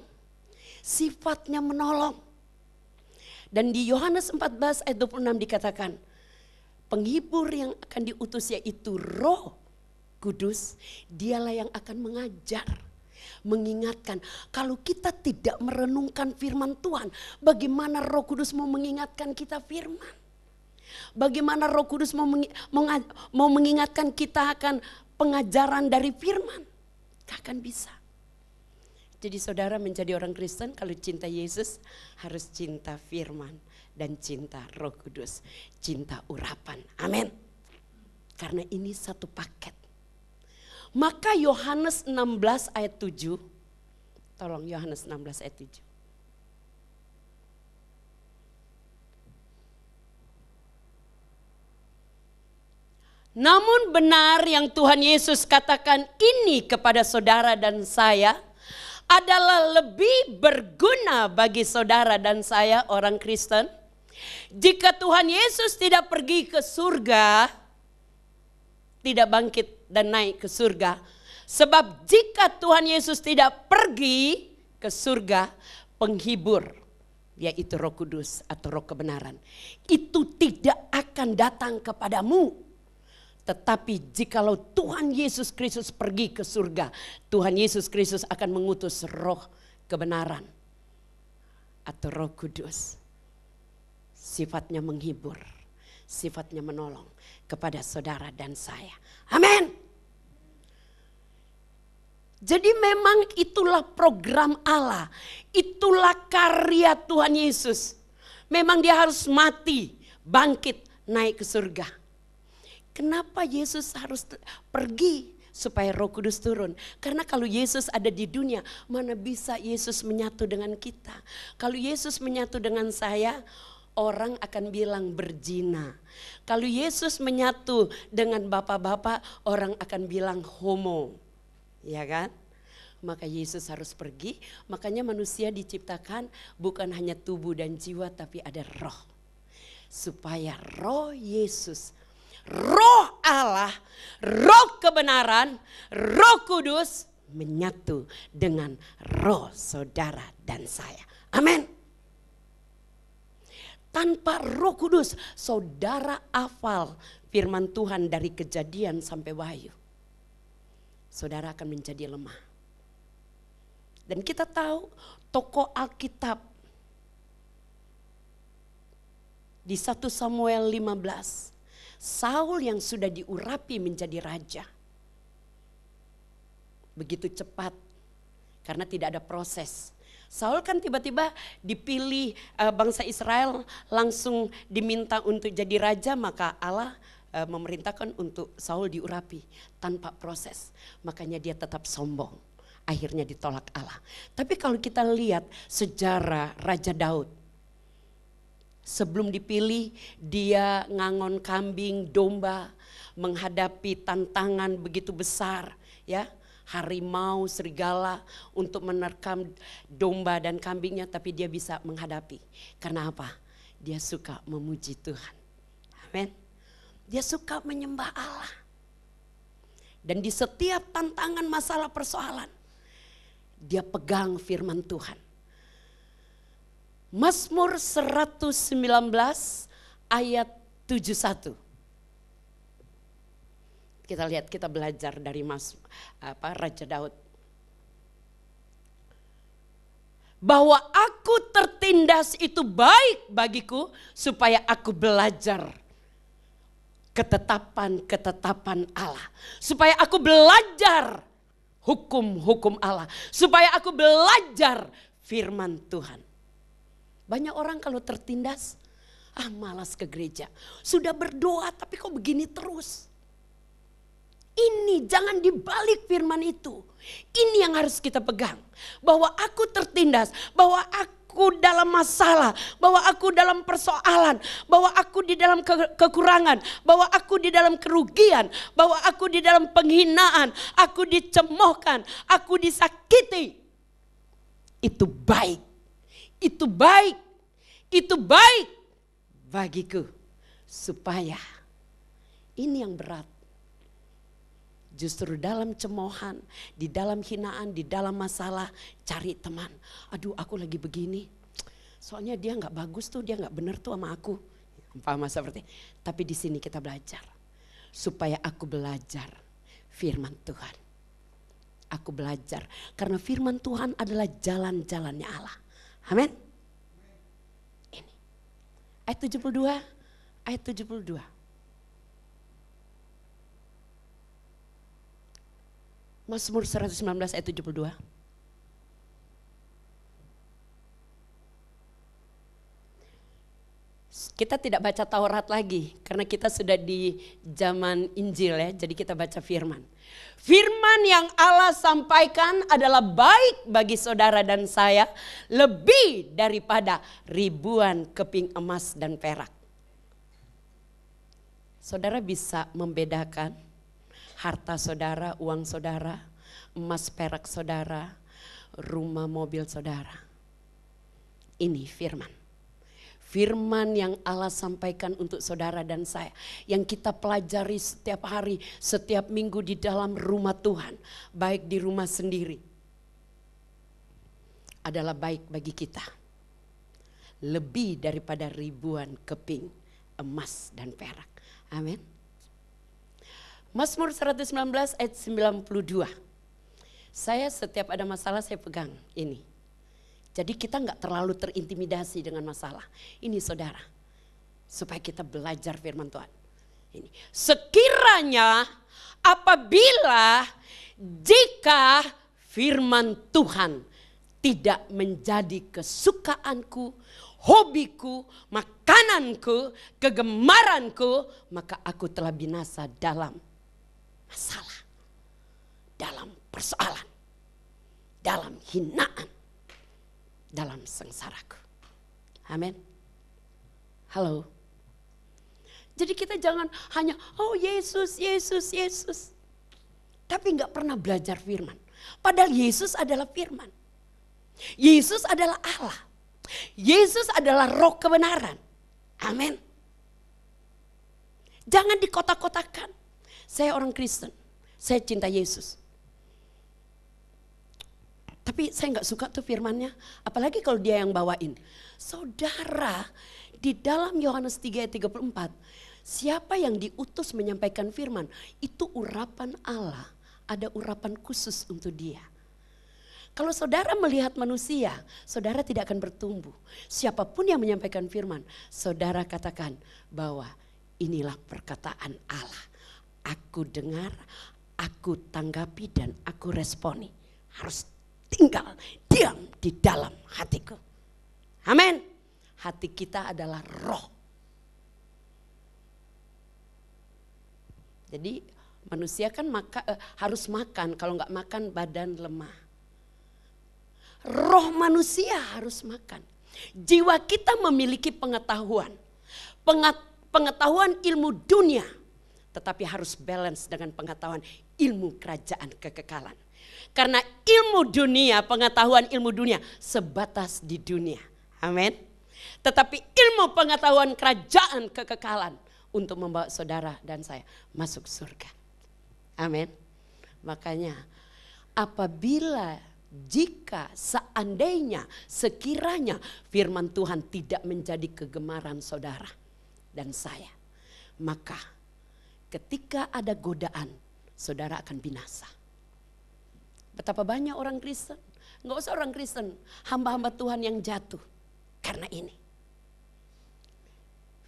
Speaker 2: sifatnya menolong. Dan di Yohanes 14 ayat 26 dikatakan, penghibur yang akan diutus yaitu Roh Kudus, dialah yang akan mengajar, mengingatkan. Kalau kita tidak merenungkan firman Tuhan, bagaimana Roh Kudus mau mengingatkan kita firman? Bagaimana Roh Kudus mau mengingatkan kita akan pengajaran dari firman? Gak akan bisa. Jadi saudara menjadi orang Kristen kalau cinta Yesus harus cinta firman. Dan cinta Roh Kudus, cinta urapan. Amin. Karena ini satu paket. Maka Yohanes 16 ayat 7. Tolong Yohanes 16 ayat 7. Namun benar yang Tuhan Yesus katakan ini kepada saudara dan saya adalah lebih berguna bagi saudara dan saya orang Kristen. Jika Tuhan Yesus tidak pergi ke surga, tidak bangkit dan naik ke surga. Sebab jika Tuhan Yesus tidak pergi ke surga, penghibur, yaitu Roh Kudus atau Roh kebenaran, itu tidak akan datang kepadamu. Tetapi jikalau Tuhan Yesus Kristus pergi ke surga, Tuhan Yesus Kristus akan mengutus Roh kebenaran atau Roh Kudus. Sifatnya menghibur, sifatnya menolong kepada saudara dan saya. Amin. Jadi memang itulah program Allah, itulah karya Tuhan Yesus. Memang dia harus mati, bangkit, naik ke surga. Kenapa Yesus harus pergi supaya Roh Kudus turun. Karena kalau Yesus ada di dunia, mana bisa Yesus menyatu dengan kita. Kalau Yesus menyatu dengan saya, orang akan bilang berzina. Kalau Yesus menyatu dengan bapak-bapak, orang akan bilang homo. Ya kan? Maka Yesus harus pergi. Makanya manusia diciptakan bukan hanya tubuh dan jiwa, tapi ada roh. Supaya roh Yesus, roh Allah, roh kebenaran, Roh Kudus menyatu dengan roh saudara dan saya. Amin. Tanpa Roh Kudus, saudara hafal firman Tuhan dari Kejadian sampai Wahyu, saudara akan menjadi lemah. Dan kita tahu tokoh Alkitab di 1 Samuel 15, Saul yang sudah diurapi menjadi raja, begitu cepat karena tidak ada proses. Saul kan tiba-tiba dipilih bangsa Israel, langsung diminta untuk jadi raja, maka Allah memerintahkan untuk Saul diurapi tanpa proses. Makanya dia tetap sombong, akhirnya ditolak Allah. Tapi kalau kita lihat sejarah Raja Daud, sebelum dipilih dia ngangon kambing, domba, menghadapi tantangan begitu besar, ya. Harimau, serigala untuk menerkam domba dan kambingnya, tapi dia bisa menghadapi. Karena apa? Dia suka memuji Tuhan. Amin. Dia suka menyembah Allah. Dan di setiap tantangan, masalah, persoalan, dia pegang firman Tuhan. Mazmur 119 ayat 71. Kita lihat, kita belajar dari Raja Daud. Bahwa aku tertindas itu baik bagiku, supaya aku belajar ketetapan-ketetapan Allah. Supaya aku belajar hukum-hukum Allah. Supaya aku belajar firman Tuhan. Banyak orang kalau tertindas, malas ke gereja. Sudah berdoa tapi kok begini terus. Ini jangan dibalik firman itu. Ini yang harus kita pegang. Bahwa aku tertindas, bahwa aku dalam masalah, bahwa aku dalam persoalan, bahwa aku di dalam kekurangan, bahwa aku di dalam kerugian, bahwa aku di dalam penghinaan, aku dicemoohkan, aku disakiti. Itu baik. Itu baik. Itu baik bagiku. Supaya ini yang berat. Justru dalam cemoohan, di dalam hinaan, di dalam masalah, cari teman. Aduh, aku lagi begini. Soalnya dia nggak bagus tuh, dia nggak benar tuh sama aku. Paham seperti? Tapi di sini kita belajar supaya aku belajar firman Tuhan. Aku belajar karena firman Tuhan adalah jalan-jalannya Allah. Amin. Ini ayat 72, ayat 72. Mazmur 119 ayat 72. Kita tidak baca Taurat lagi karena kita sudah di zaman Injil ya, jadi kita baca firman. Firman yang Allah sampaikan adalah baik bagi saudara dan saya, lebih daripada ribuan keping emas dan perak. Saudara bisa membedakan harta saudara, uang saudara, emas perak saudara, rumah mobil saudara. Ini firman. Firman yang Allah sampaikan untuk saudara dan saya. Yang kita pelajari setiap hari, setiap minggu di dalam rumah Tuhan. Baik di rumah sendiri. Adalah baik bagi kita. Lebih daripada ribuan keping emas dan perak. Amin. Mazmur 119 ayat 92. Saya setiap ada masalah saya pegang ini. Jadi kita nggak terlalu terintimidasi dengan masalah. Ini saudara, supaya kita belajar firman Tuhan. Ini. Sekiranya apabila jika firman Tuhan tidak menjadi kesukaanku, hobiku, makananku, kegemaranku, maka aku telah binasa dalam masalah. persoalan, dalam hinaan, dalam sengsaraku. Amin. Halo. Jadi kita jangan hanya, oh Yesus, Yesus, Yesus. Tapi nggak pernah belajar firman. Padahal Yesus adalah firman. Yesus adalah Allah. Yesus adalah roh kebenaran. Amin. Jangan dikotak-kotakan. Saya orang Kristen, saya cinta Yesus. Tapi saya nggak suka tuh firmannya. Apalagi kalau dia yang bawain. Saudara, di dalam Yohanes 3 ayat 34, siapa yang diutus menyampaikan firman, itu urapan Allah. Ada urapan khusus untuk dia. Kalau saudara melihat manusia, saudara tidak akan bertumbuh. Siapapun yang menyampaikan firman, saudara katakan bahwa inilah perkataan Allah. Aku dengar, aku tanggapi dan aku responi. Harus tinggal diam di dalam hatiku. Amin. Hati kita adalah roh. Jadi manusia kan harus makan, kalau nggak makan badan lemah. Roh manusia harus makan. Jiwa kita memiliki pengetahuan. Pengetahuan ilmu dunia. Tetapi harus balance dengan pengetahuan ilmu kerajaan kekekalan. Karena ilmu dunia, pengetahuan ilmu dunia sebatas di dunia. Amin. Tetapi ilmu pengetahuan kerajaan kekekalan untuk membawa saudara dan saya masuk surga. Amin. Makanya jika seandainya sekiranya firman Tuhan tidak menjadi kegemaran saudara dan saya, maka ketika ada godaan saudara akan binasa. Betapa banyak orang Kristen, nggak usah orang Kristen, hamba-hamba Tuhan yang jatuh karena ini.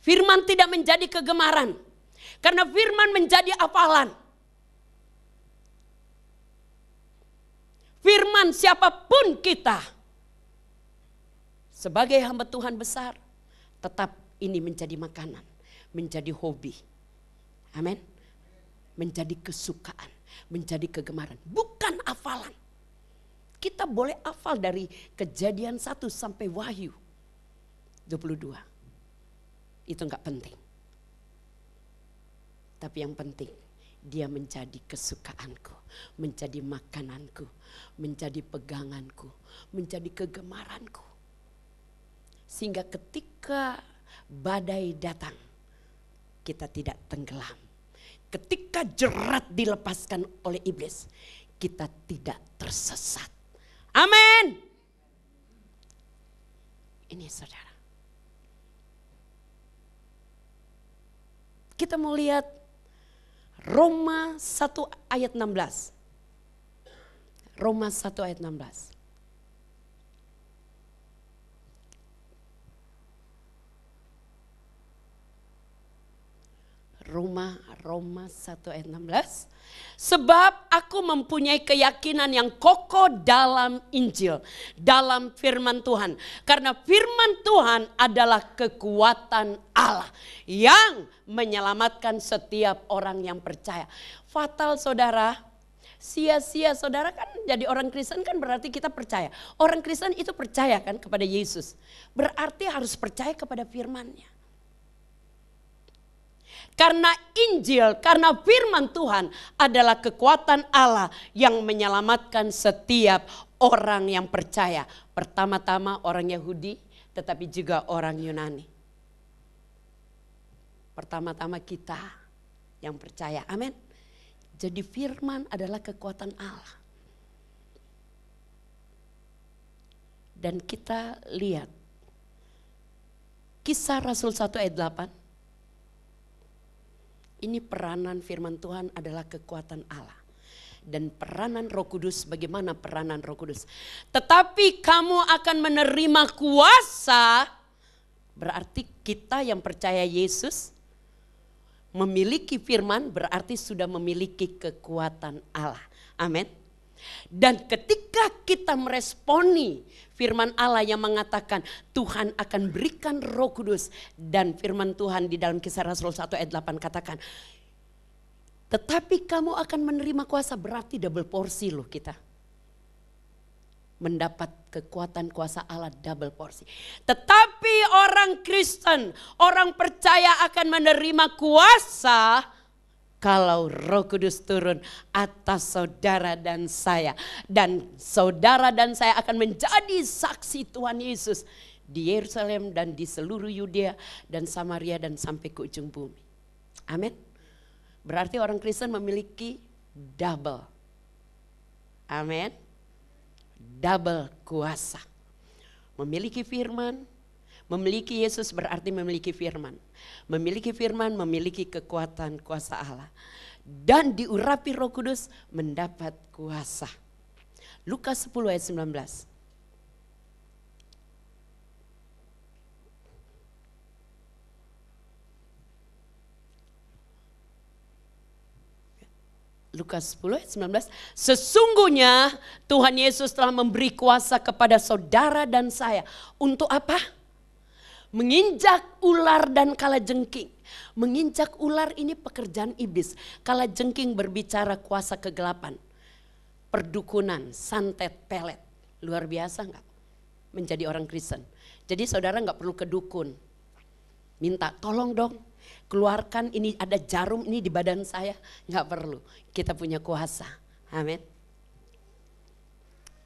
Speaker 2: Firman tidak menjadi kegemaran karena firman menjadi hafalan. Firman siapapun kita sebagai hamba Tuhan besar, tetap ini menjadi makanan, menjadi hobi. Amin. Menjadi kesukaan, menjadi kegemaran, bukan hafalan. Kita boleh hafal dari Kejadian 1 sampai Wahyu 22. Itu enggak penting. Tapi yang penting, dia menjadi kesukaanku, menjadi makananku, menjadi peganganku, menjadi kegemaranku. Sehingga ketika badai datang, kita tidak tenggelam. Ketika jerat dilepaskan oleh iblis, kita tidak tersesat. Amin. Ini saudara. Kita mau lihat Roma 1 ayat 16. Roma 1 ayat 16. Roma 1 ayat 16. Sebab aku mempunyai keyakinan yang kokoh dalam Injil, dalam firman Tuhan. Karena firman Tuhan adalah kekuatan Allah yang menyelamatkan setiap orang yang percaya. Fatal saudara, sia-sia saudara kan jadi orang Kristen kan berarti kita percaya. Orang Kristen itu percaya kan kepada Yesus. Berarti harus percaya kepada firman-Nya. Karena Injil, karena firman Tuhan adalah kekuatan Allah yang menyelamatkan setiap orang yang percaya. Pertama-tama orang Yahudi, tetapi juga orang Yunani. Pertama-tama kita yang percaya, amin. Jadi firman adalah kekuatan Allah. Dan kita lihat Kisah Rasul 1 ayat 8. Ini peranan firman Tuhan adalah kekuatan Allah. Dan peranan Roh Kudus, bagaimana peranan Roh Kudus? Tetapi kamu akan menerima kuasa, berarti kita yang percaya Yesus memiliki firman, berarti sudah memiliki kekuatan Allah. Amin. Dan ketika kita meresponi firman Allah yang mengatakan Tuhan akan berikan Roh Kudus, dan firman Tuhan di dalam Kisah Rasul 1 ayat 8 katakan Tetapi kamu akan menerima kuasa, berarti double porsi loh kita. Mendapat kekuatan kuasa Allah double porsi. Tetapi orang Kristen, orang percaya akan menerima kuasa kalau Roh Kudus turun atas saudara dan saya. Dan saudara dan saya akan menjadi saksi Tuhan Yesus di Yerusalem dan di seluruh Yudea dan Samaria dan sampai ke ujung bumi. Amin. Berarti orang Kristen memiliki double. Amin. Double kuasa. Memiliki firman, memiliki Yesus berarti memiliki firman. Memiliki firman, memiliki kekuatan kuasa Allah. Dan diurapi Roh Kudus mendapat kuasa. Lukas 10 ayat 19. Lukas 10 ayat 19, sesungguhnya Tuhan Yesus telah memberi kuasa kepada saudara dan saya. Untuk apa? Menginjak ular dan kalajengking. Menginjak ular ini pekerjaan iblis. Kalajengking berbicara kuasa kegelapan. Perdukunan, santet, pelet. Luar biasa enggak? Menjadi orang Kristen. Jadi saudara enggak perlu ke dukun. Minta tolong dong. Keluarkan ini, ada jarum ini di badan saya. Enggak perlu, kita punya kuasa. Amin.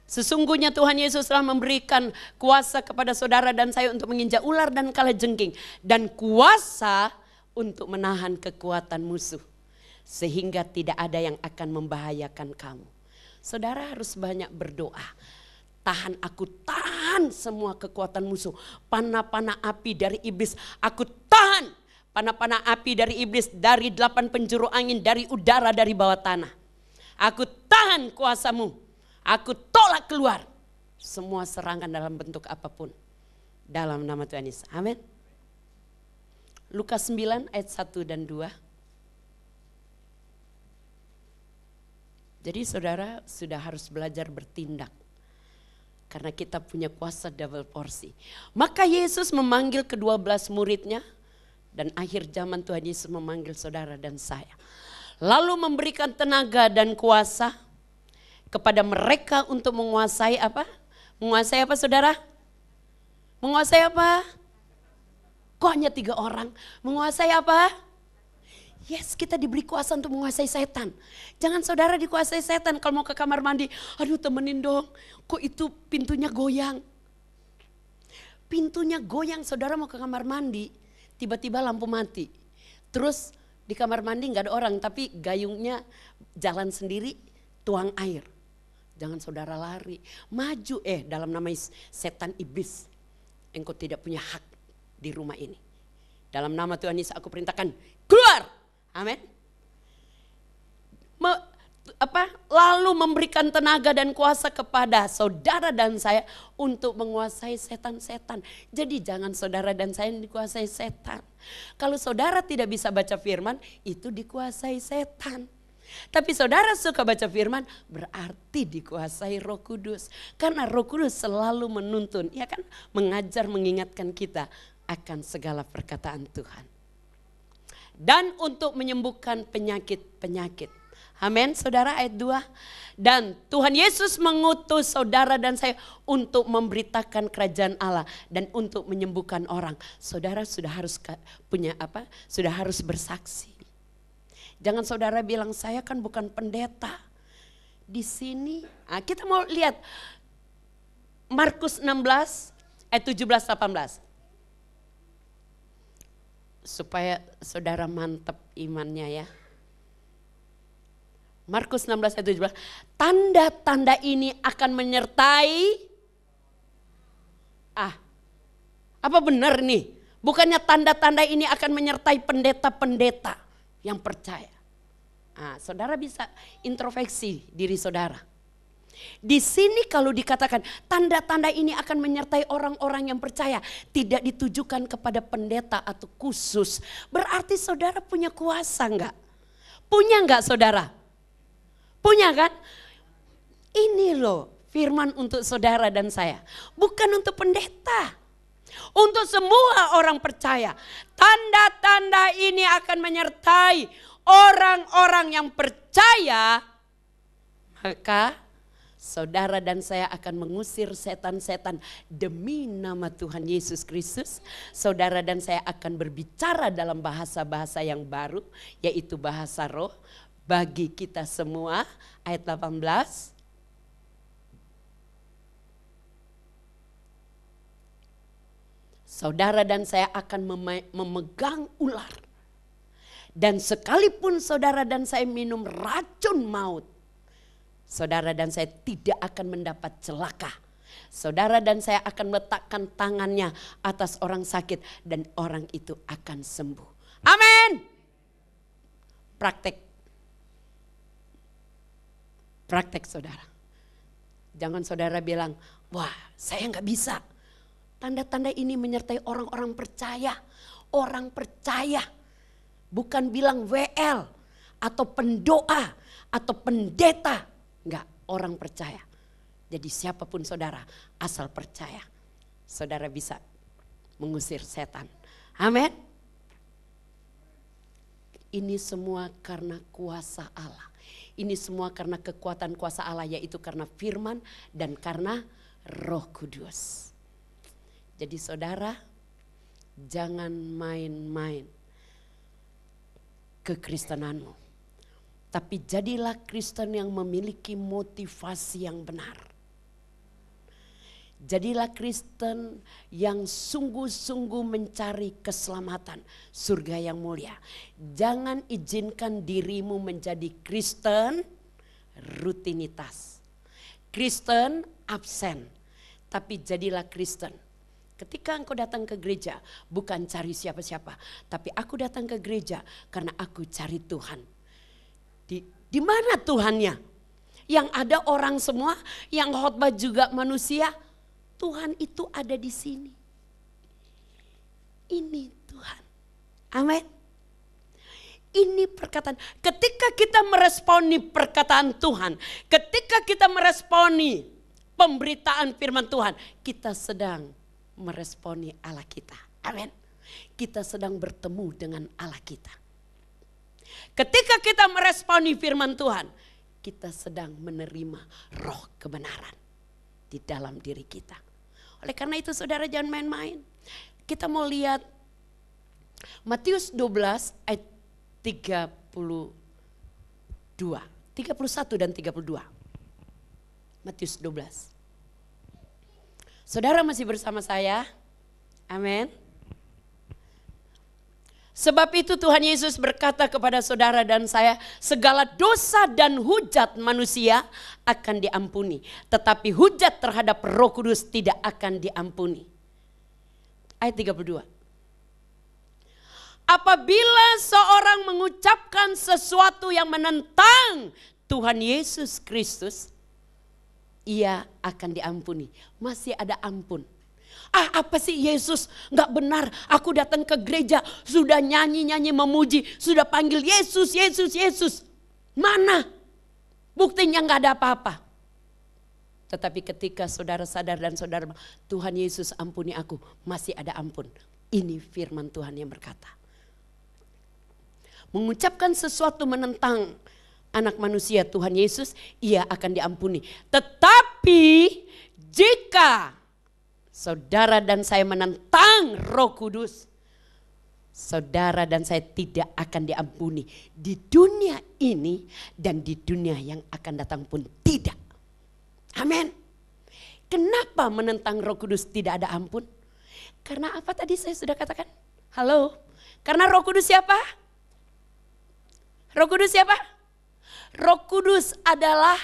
Speaker 2: Sesungguhnya Tuhan Yesus telah memberikan kuasa kepada saudara dan saya untuk menginjak ular dan kalajengking. Dan kuasa untuk menahan kekuatan musuh. Sehingga tidak ada yang akan membahayakan kamu. Saudara harus banyak berdoa. Aku tahan semua kekuatan musuh. Panah-panah api dari iblis, aku tahan. Panah-panah api dari iblis, dari 8 penjuru angin, dari udara, dari bawah tanah. Aku tahan kuasamu. Aku tolak keluar semua serangan dalam bentuk apapun. Dalam nama Tuhan Yesus. Amin. Lukas 9 ayat 1 dan 2. Jadi saudara sudah harus belajar bertindak. Karena kita punya kuasa double porsi. Maka Yesus memanggil ke-12 muridnya. Dan akhir zaman Tuhan Yesus memanggil saudara dan saya. Lalu memberikan tenaga dan kuasa kepada mereka untuk menguasai apa? Menguasai apa saudara? Menguasai apa? Kok hanya 3 orang? Menguasai apa? Yes, kita diberi kuasa untuk menguasai setan. Jangan saudara dikuasai setan kalau mau ke kamar mandi. Aduh temenin dong, kok itu pintunya goyang. Pintunya goyang, saudara mau ke kamar mandi. Tiba-tiba lampu mati. Terus di kamar mandi gak ada orang, tapi gayungnya jalan sendiri, tuang air. Jangan saudara lari, maju dalam nama setan iblis. Engkau tidak punya hak di rumah ini. Dalam nama Tuhan Yesus aku perintahkan, keluar. Amin. Lalu memberikan tenaga dan kuasa kepada saudara dan saya untuk menguasai setan-setan. Jadi jangan saudara dan saya dikuasai setan. Kalau saudara tidak bisa baca firman, itu dikuasai setan. Tapi saudara suka baca firman, berarti dikuasai Roh Kudus. Karena Roh Kudus selalu menuntun, ya kan, mengajar, mengingatkan kita akan segala perkataan Tuhan. Dan untuk menyembuhkan penyakit-penyakit. Amin, saudara, ayat 2. Dan Tuhan Yesus mengutus saudara dan saya untuk memberitakan kerajaan Allah dan untuk menyembuhkan orang. Saudara sudah harus punya apa? Sudah harus bersaksi. Jangan saudara bilang saya kan bukan pendeta. Di sini, kita mau lihat Markus 16 ayat 17-18. Supaya saudara mantap imannya ya. Markus 16 ayat 17. Tanda-tanda ini akan menyertai. Apa benar nih? Bukannya tanda-tanda ini akan menyertai pendeta-pendeta yang percaya. Saudara bisa introspeksi diri saudara. Di sini kalau dikatakan tanda-tanda ini akan menyertai orang-orang yang percaya, tidak ditujukan kepada pendeta atau khusus. Berarti saudara punya kuasa enggak? Punya enggak saudara? Punya kan? Ini loh firman untuk saudara dan saya. Bukan untuk pendeta. Untuk semua orang percaya. Tanda-tanda ini akan menyertai orang-orang yang percaya, maka saudara dan saya akan mengusir setan-setan demi nama Tuhan Yesus Kristus. Saudara dan saya akan berbicara dalam bahasa-bahasa yang baru, yaitu bahasa roh bagi kita semua. Ayat 18. Saudara dan saya akan memegang ular. Dan sekalipun saudara dan saya minum racun maut, saudara dan saya tidak akan mendapat celaka. Saudara dan saya akan meletakkan tangannya atas orang sakit dan orang itu akan sembuh. Amin. Praktek saudara. Jangan saudara bilang, wah saya nggak bisa. Tanda-tanda ini menyertai orang-orang percaya. Orang percaya. Bukan bilang WL atau pendoa atau pendeta. Enggak, orang percaya. Jadi siapapun saudara, asal percaya, saudara bisa mengusir setan. Amin. Ini semua karena kuasa Allah. Ini semua karena kekuatan kuasa Allah, yaitu karena firman dan karena Roh Kudus. Jadi saudara, jangan main-main kekristenanmu. Tapi jadilah Kristen yang memiliki motivasi yang benar. Jadilah Kristen yang sungguh-sungguh mencari keselamatan, surga yang mulia. Jangan izinkan dirimu menjadi Kristen rutinitas. Kristen absen, tapi jadilah Kristen. Ketika engkau datang ke gereja, bukan cari siapa-siapa, tapi aku datang ke gereja karena aku cari Tuhan. Di mana Tuhannya? Yang ada orang semua, yang khotbah juga manusia. Tuhan itu ada di sini. Ini Tuhan. Amin. Ini perkataan. Ketika kita meresponi perkataan Tuhan, ketika kita meresponi pemberitaan firman Tuhan, kita sedang meresponi Allah kita. Amin. Kita sedang bertemu dengan Allah kita. Ketika kita meresponi firman Tuhan, kita sedang menerima roh kebenaran di dalam diri kita. Oleh karena itu saudara jangan main-main. Kita mau lihat Matius 12 ayat 31 dan 32. Matius 12. Saudara masih bersama saya? Amin. Sebab itu Tuhan Yesus berkata kepada saudara dan saya, segala dosa dan hujat manusia akan diampuni. Tetapi hujat terhadap Roh Kudus tidak akan diampuni. Ayat 32. Apabila seorang mengucapkan sesuatu yang menentang Tuhan Yesus Kristus, ia akan diampuni. Masih ada ampun. Apa sih Yesus gak benar, aku datang ke gereja sudah nyanyi-nyanyi memuji, sudah panggil Yesus, Yesus, Yesus. Mana? Buktinya gak ada apa-apa. Tetapi ketika saudara sadar dan saudara, Tuhan Yesus ampuni aku, masih ada ampun. Ini firman Tuhan yang berkata. Mengucapkan sesuatu menentang anak manusia Tuhan Yesus, ia akan diampuni. Tetapi jika saudara dan saya menentang Roh Kudus, saudara dan saya tidak akan diampuni di dunia ini dan di dunia yang akan datang pun tidak. Amin. Kenapa menentang Roh Kudus tidak ada ampun? Karena apa tadi saya sudah katakan? Halo. Karena Roh Kudus siapa? Roh Kudus siapa? Roh Kudus adalah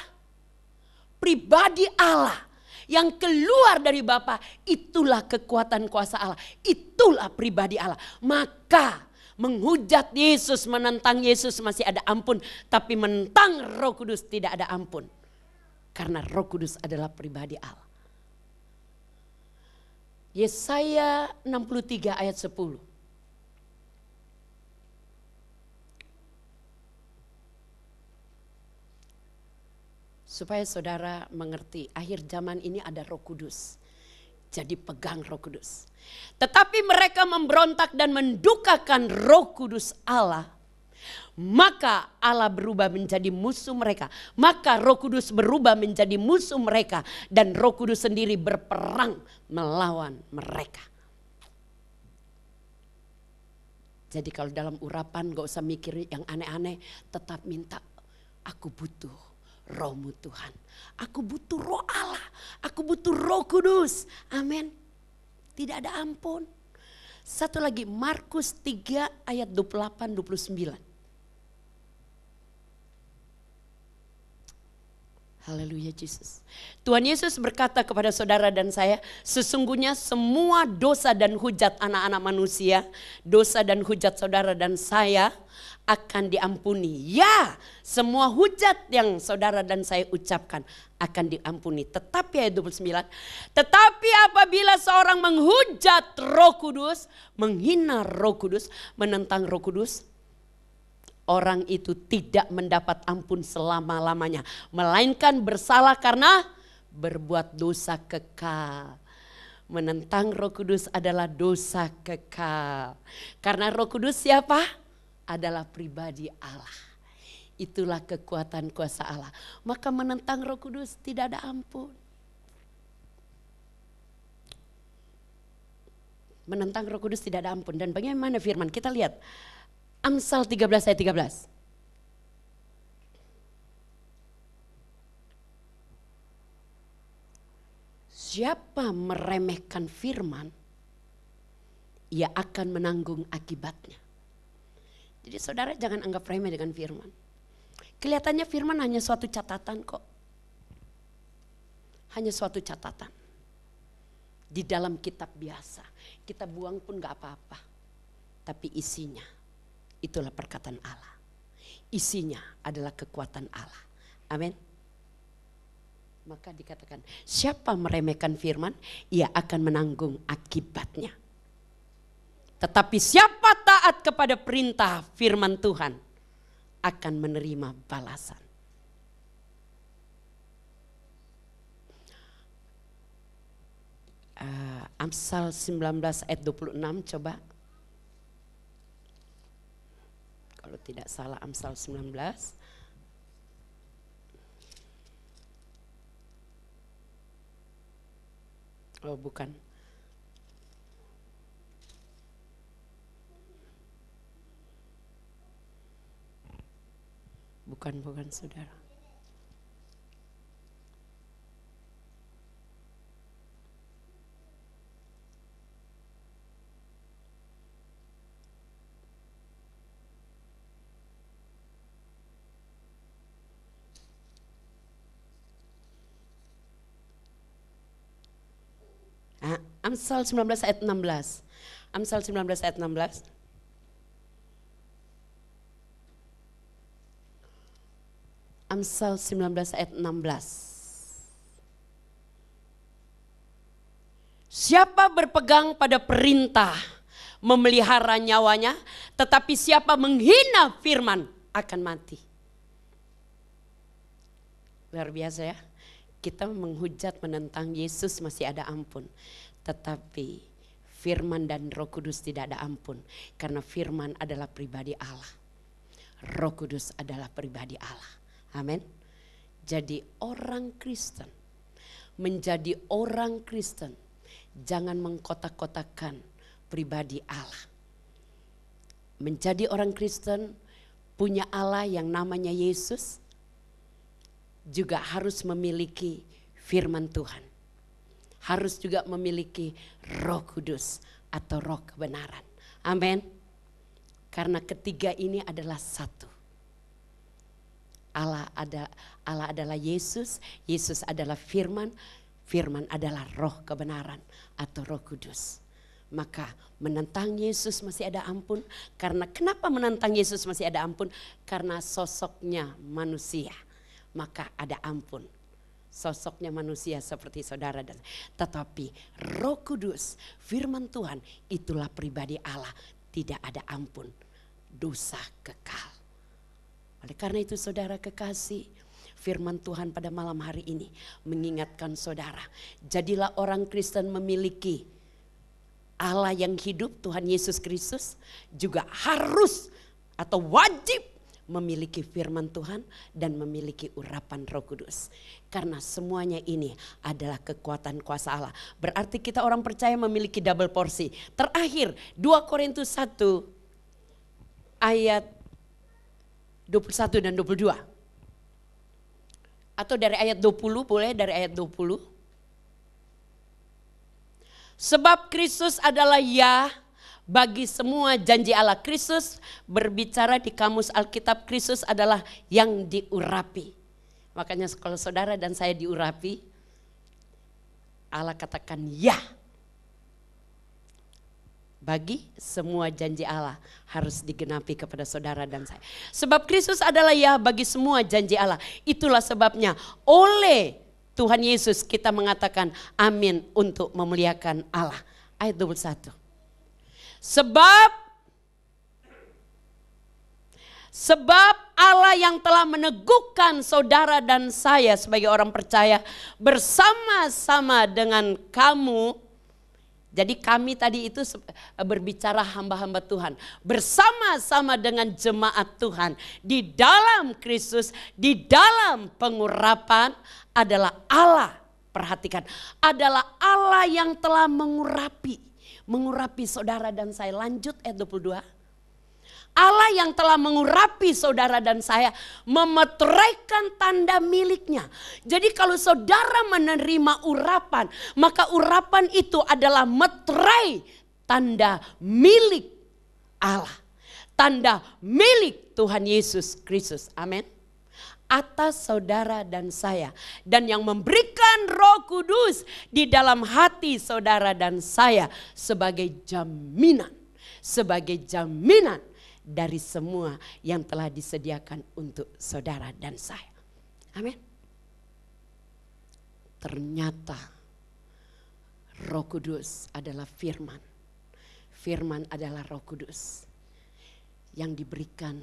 Speaker 2: pribadi Allah yang keluar dari Bapa. Itulah kekuatan kuasa Allah. Itulah pribadi Allah. Maka menghujat Yesus, menentang Yesus masih ada ampun. Tapi menentang Roh Kudus tidak ada ampun. Karena Roh Kudus adalah pribadi Allah. Yesaya 63 ayat 10. Supaya saudara mengerti, akhir zaman ini ada Roh Kudus. Jadi pegang Roh Kudus. Tetapi mereka memberontak dan mendukakan Roh Kudus Allah. Maka Allah berubah menjadi musuh mereka. Maka Roh Kudus berubah menjadi musuh mereka. Dan Roh Kudus sendiri berperang melawan mereka. Jadi kalau dalam urapan gak usah mikir yang aneh-aneh. Tetap minta, aku butuh Roh-Mu Tuhan. Aku butuh Roh Allah. Aku butuh Roh Kudus. Amin. Tidak ada ampun. Satu lagi, Markus 3 ayat 28-29. Haleluya Yesus. Tuhan Yesus berkata kepada saudara dan saya, sesungguhnya semua dosa dan hujat anak-anak manusia, dosa dan hujat saudara dan saya akan diampuni. Ya, semua hujat yang saudara dan saya ucapkan akan diampuni. Tetapi ayat 29, tetapi apabila seorang menghujat Roh Kudus, menghina Roh Kudus, menentang Roh Kudus, orang itu tidak mendapat ampun selama-lamanya. Melainkan bersalah karena berbuat dosa kekal. Menentang Roh Kudus adalah dosa kekal. Karena Roh Kudus siapa? Adalah pribadi Allah. Itulah kekuatan kuasa Allah. Maka menentang Roh Kudus tidak ada ampun. Menentang Roh Kudus tidak ada ampun. Dan bagaimana firman? Kita lihat. Amsal 13 ayat 13. Siapa meremehkan firman, ia akan menanggung akibatnya. Jadi saudara jangan anggap remeh dengan firman. Kelihatannya firman hanya suatu catatan kok. Hanya suatu catatan. Di dalam kitab biasa. Kita buang pun gak apa-apa. Tapi isinya, itulah perkataan Allah. Isinya adalah kekuatan Allah. Amin. Maka dikatakan, siapa meremehkan firman, ia akan menanggung akibatnya. Tetapi siapa taat kepada perintah firman Tuhan, akan menerima balasan. Amsal 19 ayat 26 coba. Kalau tidak salah Amsal 19. Oh bukan. Bukan saudara. Amsal 19 ayat 16. Amsal 19 ayat 16. Amsal 19 ayat 16. Siapa berpegang pada perintah memelihara nyawanya, tetapi siapa menghina firman akan mati. Luar biasa ya. Kita menghujat menentang Yesus masih ada ampun. Tetapi firman dan Roh Kudus tidak ada ampun. Karena firman adalah pribadi Allah. Roh Kudus adalah pribadi Allah. Amin. Jadi orang Kristen, menjadi orang Kristen, jangan mengkotak-kotakan pribadi Allah. Menjadi orang Kristen punya Allah yang namanya Yesus, juga harus memiliki firman Tuhan. Harus juga memiliki Roh Kudus atau Roh kebenaran. Amin. Karena ketiga ini adalah satu. Allah adalah Yesus, Yesus adalah firman, firman adalah Roh kebenaran atau Roh Kudus. Maka menentang Yesus masih ada ampun. Karena kenapa menentang Yesus masih ada ampun? Karena sosoknya manusia, maka ada ampun. Sosoknya manusia seperti saudara dan tetapi Roh Kudus, firman Tuhan, itulah pribadi Allah, tidak ada ampun, dosa kekal. Oleh karena itu saudara kekasih, firman Tuhan pada malam hari ini mengingatkan saudara, jadilah orang Kristen memiliki Allah yang hidup, Tuhan Yesus Kristus, juga harus atau wajib memiliki firman Tuhan dan memiliki urapan Roh Kudus. Karena semuanya ini adalah kekuatan kuasa Allah. Berarti kita orang percaya memiliki double porsi. Terakhir 2 Korintus 1 ayat 21 dan 22. Atau dari ayat 20, boleh dari ayat 20. Sebab Kristus adalah ya bagi semua janji Allah. Kristus berbicara di kamus Alkitab, Kristus adalah yang diurapi. Makanya kalau saudara dan saya diurapi, Allah katakan ya. Bagi semua janji Allah harus digenapi kepada saudara dan saya. Sebab Kristus adalah ya bagi semua janji Allah. Itulah sebabnya oleh Tuhan Yesus kita mengatakan amin untuk memuliakan Allah. Ayat 21. Sebab Allah yang telah meneguhkan saudara dan saya sebagai orang percaya bersama-sama dengan kamu. Jadi kami tadi itu berbicara hamba-hamba Tuhan. Bersama-sama dengan jemaat Tuhan. Di dalam Kristus, di dalam pengurapan adalah Allah. Perhatikan, adalah Allah yang telah mengurapi saudara dan saya. Lanjut ayat 22. Allah yang telah mengurapi saudara dan saya memeteraikan tanda miliknya. Jadi kalau saudara menerima urapan, maka urapan itu adalah meterai tanda milik Allah. Tanda milik Tuhan Yesus Kristus. Amin. Atas saudara dan saya. Dan yang memberikan Roh Kudus di dalam hati saudara dan saya sebagai jaminan. Sebagai jaminan dari semua yang telah disediakan untuk saudara dan saya. Amin. Ternyata Roh Kudus adalah firman. Firman adalah Roh Kudus yang diberikan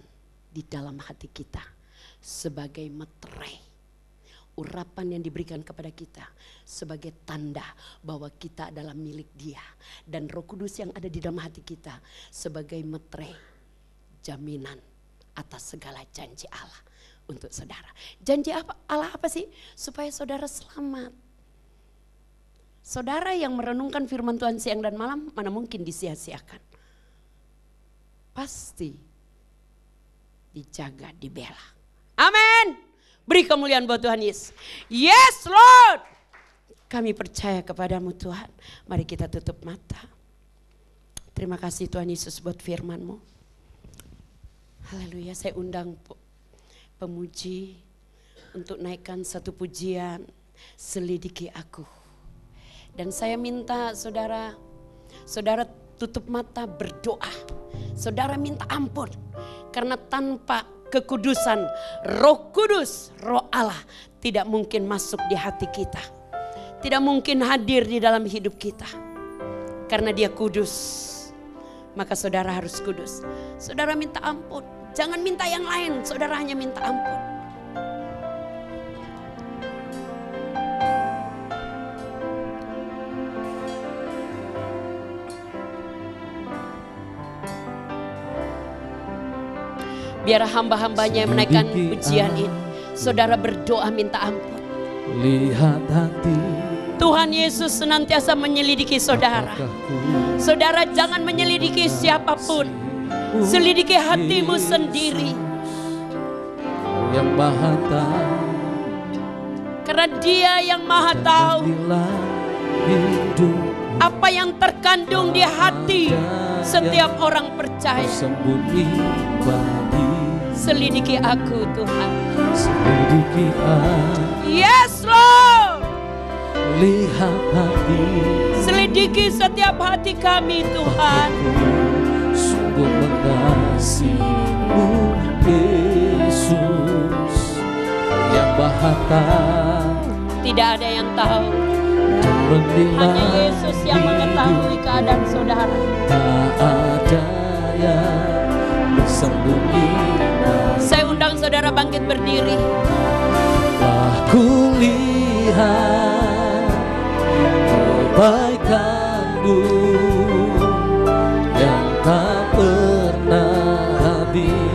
Speaker 2: di dalam hati kita sebagai meterai. Urapan yang diberikan kepada kita sebagai tanda bahwa kita adalah milik Dia. Dan Roh Kudus yang ada di dalam hati kita sebagai meterai, jaminan atas segala janji Allah untuk saudara. Janji Allah apa sih? Supaya saudara selamat. Saudara yang merenungkan firman Tuhan siang dan malam, mana mungkin disia-siakan. Pasti dijaga, dibela. Amin. Beri kemuliaan buat Tuhan Yesus. Yes Lord. Kami percaya kepadamu Tuhan. Mari kita tutup mata. Terima kasih Tuhan Yesus buat firman-Mu. Haleluya, saya undang pemuji untuk naikkan satu pujian, selidiki aku. Dan saya minta saudara tutup mata berdoa. Saudara minta ampun. Karena tanpa kekudusan Roh Kudus, Roh Allah tidak mungkin masuk di hati kita. Tidak mungkin hadir di dalam hidup kita. Karena Dia kudus. Maka saudara harus kudus. Saudara minta ampun. Jangan minta yang lain, saudara hanya minta ampun. Biar hamba-hambanya yang menaikkan pujian ini, saudara berdoa minta ampun.
Speaker 1: Lihat hati
Speaker 2: Tuhan Yesus senantiasa menyelidiki saudara. Saudara jangan menyelidiki siapapun. Selidiki hatimu sendiri.
Speaker 1: Yang Maha Tahu.
Speaker 2: Karena Dia yang Maha Tahu apa yang terkandung di hati setiap orang percaya. Selidiki aku Tuhan.
Speaker 1: Selidiki aku.
Speaker 2: Yes Lord.
Speaker 1: Lihat hati.
Speaker 2: Selidiki setiap hati kami Tuhan.
Speaker 1: Sungguh mengasihimu Yesus yang Maha Tahu.
Speaker 2: Tidak ada yang tahu. Hanya Yesus yang mengetahui keadaan saudara.
Speaker 1: Tak ada yang bersembunyi.
Speaker 2: Saya undang saudara bangkit berdiri.
Speaker 1: Aku lihat kebaikan-Mu yang tak pernah habis.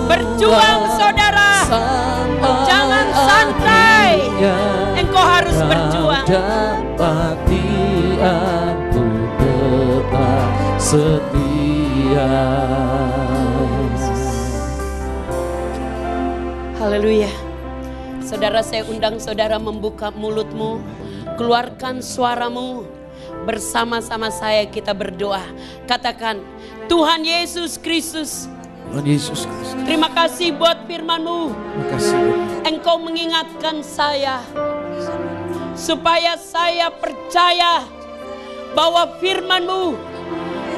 Speaker 2: Berjuang saudara, jangan santai. Engkau harus berjuang.
Speaker 1: Dapati aku tetap setia.
Speaker 2: Haleluya. Saudara, saya undang saudara membuka mulutmu, keluarkan suaramu. Bersama-sama saya kita berdoa. Katakan, Tuhan Yesus Kristus,
Speaker 1: Tuhan Yesus Kristus,
Speaker 2: terima kasih buat firman-Mu.
Speaker 1: terima kasih.
Speaker 2: Engkau mengingatkan saya supaya saya percaya bahwa firman-Mu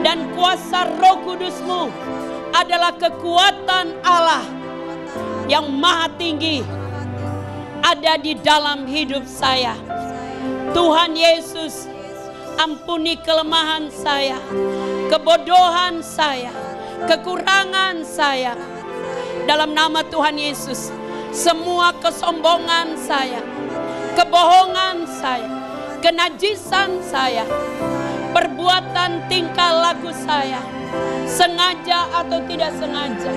Speaker 2: dan kuasa Roh Kudus-Mu adalah kekuatan Allah yang maha tinggi ada di dalam hidup saya. Tuhan Yesus, ampuni kelemahan saya, kebodohan saya, kekurangan saya. Dalam nama Tuhan Yesus, semua kesombongan saya, kebohongan saya, kenajisan saya, perbuatan tingkah laku saya, sengaja atau tidak sengaja,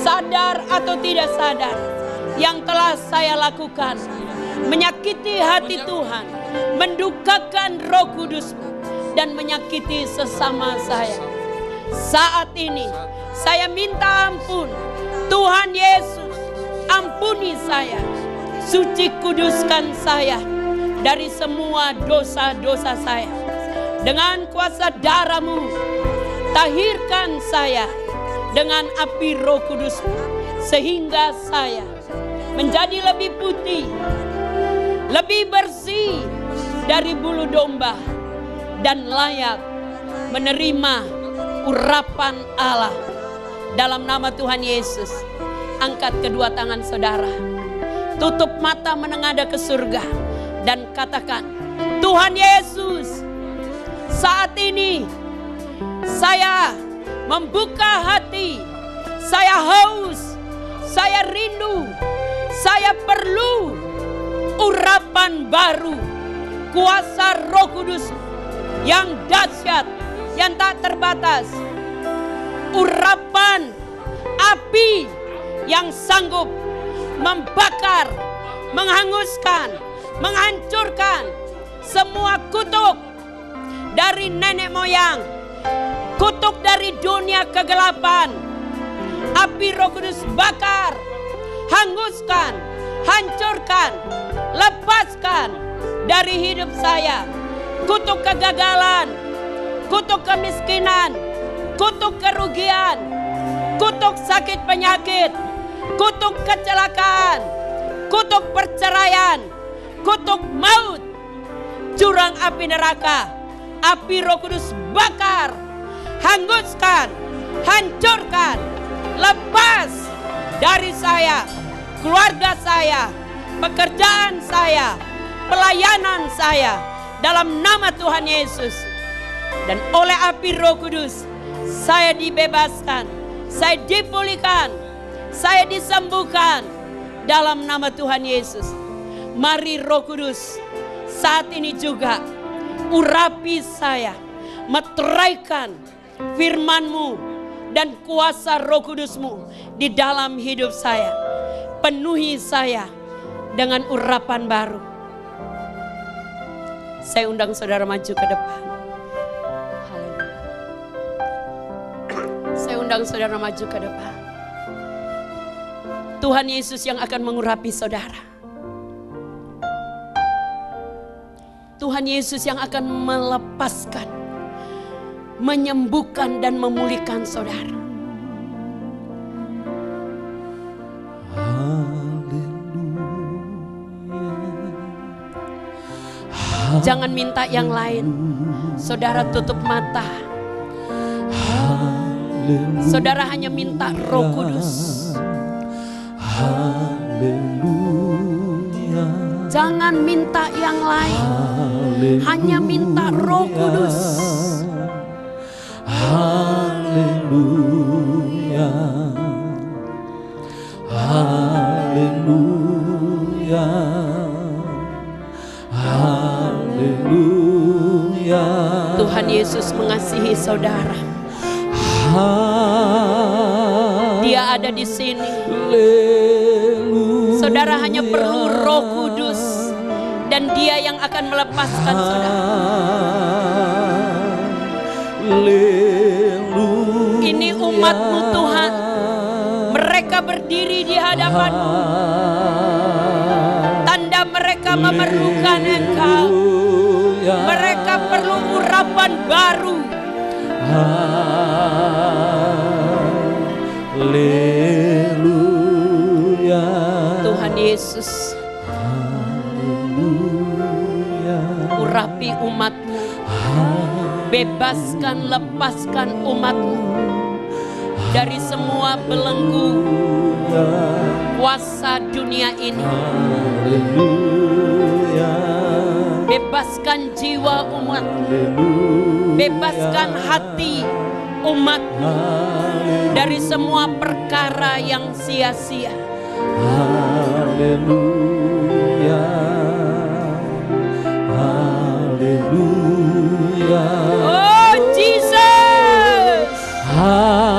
Speaker 2: sadar atau tidak sadar, yang telah saya lakukan menyakiti hati Tuhan, mendukakan Roh Kudus dan menyakiti sesama saya. Saat ini saya minta ampun. Tuhan Yesus, ampuni saya, suci kuduskan saya dari semua dosa-dosa saya. Dengan kuasa darah-Mu, tahirkan saya dengan api Roh Kudus, sehingga saya menjadi lebih putih, lebih bersih dari bulu domba, dan layak menerima urapan Allah. Dalam nama Tuhan Yesus, angkat kedua tangan saudara, tutup mata menengadah ke surga, dan katakan, Tuhan Yesus, saat ini saya membuka hati, saya haus, saya rindu, saya perlu urapan baru, kuasa Roh Kudus yang dahsyat, yang tak terbatas, urapan api yang sanggup membakar, menghanguskan, menghancurkan semua kutuk dari nenek moyang, kutuk dari dunia kegelapan. Api Roh Kudus bakar, hanguskan, hancurkan, lepaskan dari hidup saya kutuk kegagalan, kutuk kemiskinan, kutuk kerugian, kutuk sakit penyakit, kutuk kecelakaan, kutuk perceraian, kutuk maut, jurang api neraka. Api Roh Kudus bakar, hanguskan, hancurkan, lepas dari saya, keluarga saya, pekerjaan saya, pelayanan saya, dalam nama Tuhan Yesus. Dan oleh api Roh Kudus, saya dibebaskan, saya dipulihkan, saya disembuhkan dalam nama Tuhan Yesus. Mari Roh Kudus, saat ini juga urapi saya, meteraikan firman-Mu dan kuasa Roh Kudus-Mu di dalam hidup saya. Penuhi saya dengan urapan baru. Saya undang saudara maju ke depan. Haleluya. Saya undang saudara maju ke depan. Tuhan Yesus yang akan mengurapi saudara. Tuhan Yesus yang akan melepaskan, menyembuhkan dan memulihkan saudara. Jangan minta yang lain. Saudara tutup mata. Saudara hanya minta Roh Kudus. Jangan minta yang lain. Hanya minta Roh Kudus.
Speaker 1: Haleluya. Haleluya. Haleluya.
Speaker 2: Tuhan Yesus mengasihi saudara. Dia sudah ada di sini. Saudara hanya perlu Roh Kudus dan Dia yang akan melepaskan saudara. Ini umat-Mu Tuhan. Mereka berdiri di hadapan-Mu. Tanda mereka memerlukan Engkau. Mereka perlu urapan baru.
Speaker 1: Haleluya.
Speaker 2: Tuhan Yesus, urapi umat-Mu. Bebaskan, lepaskan umat-Mu dari semua belenggu kuasa dunia ini. Bebaskan jiwa umat-Mu. Bebaskan hati umat-Mu dari semua perkara yang sia-sia.
Speaker 1: Haleluya. Haleluya.
Speaker 2: Oh Jesus.
Speaker 1: Haleluya.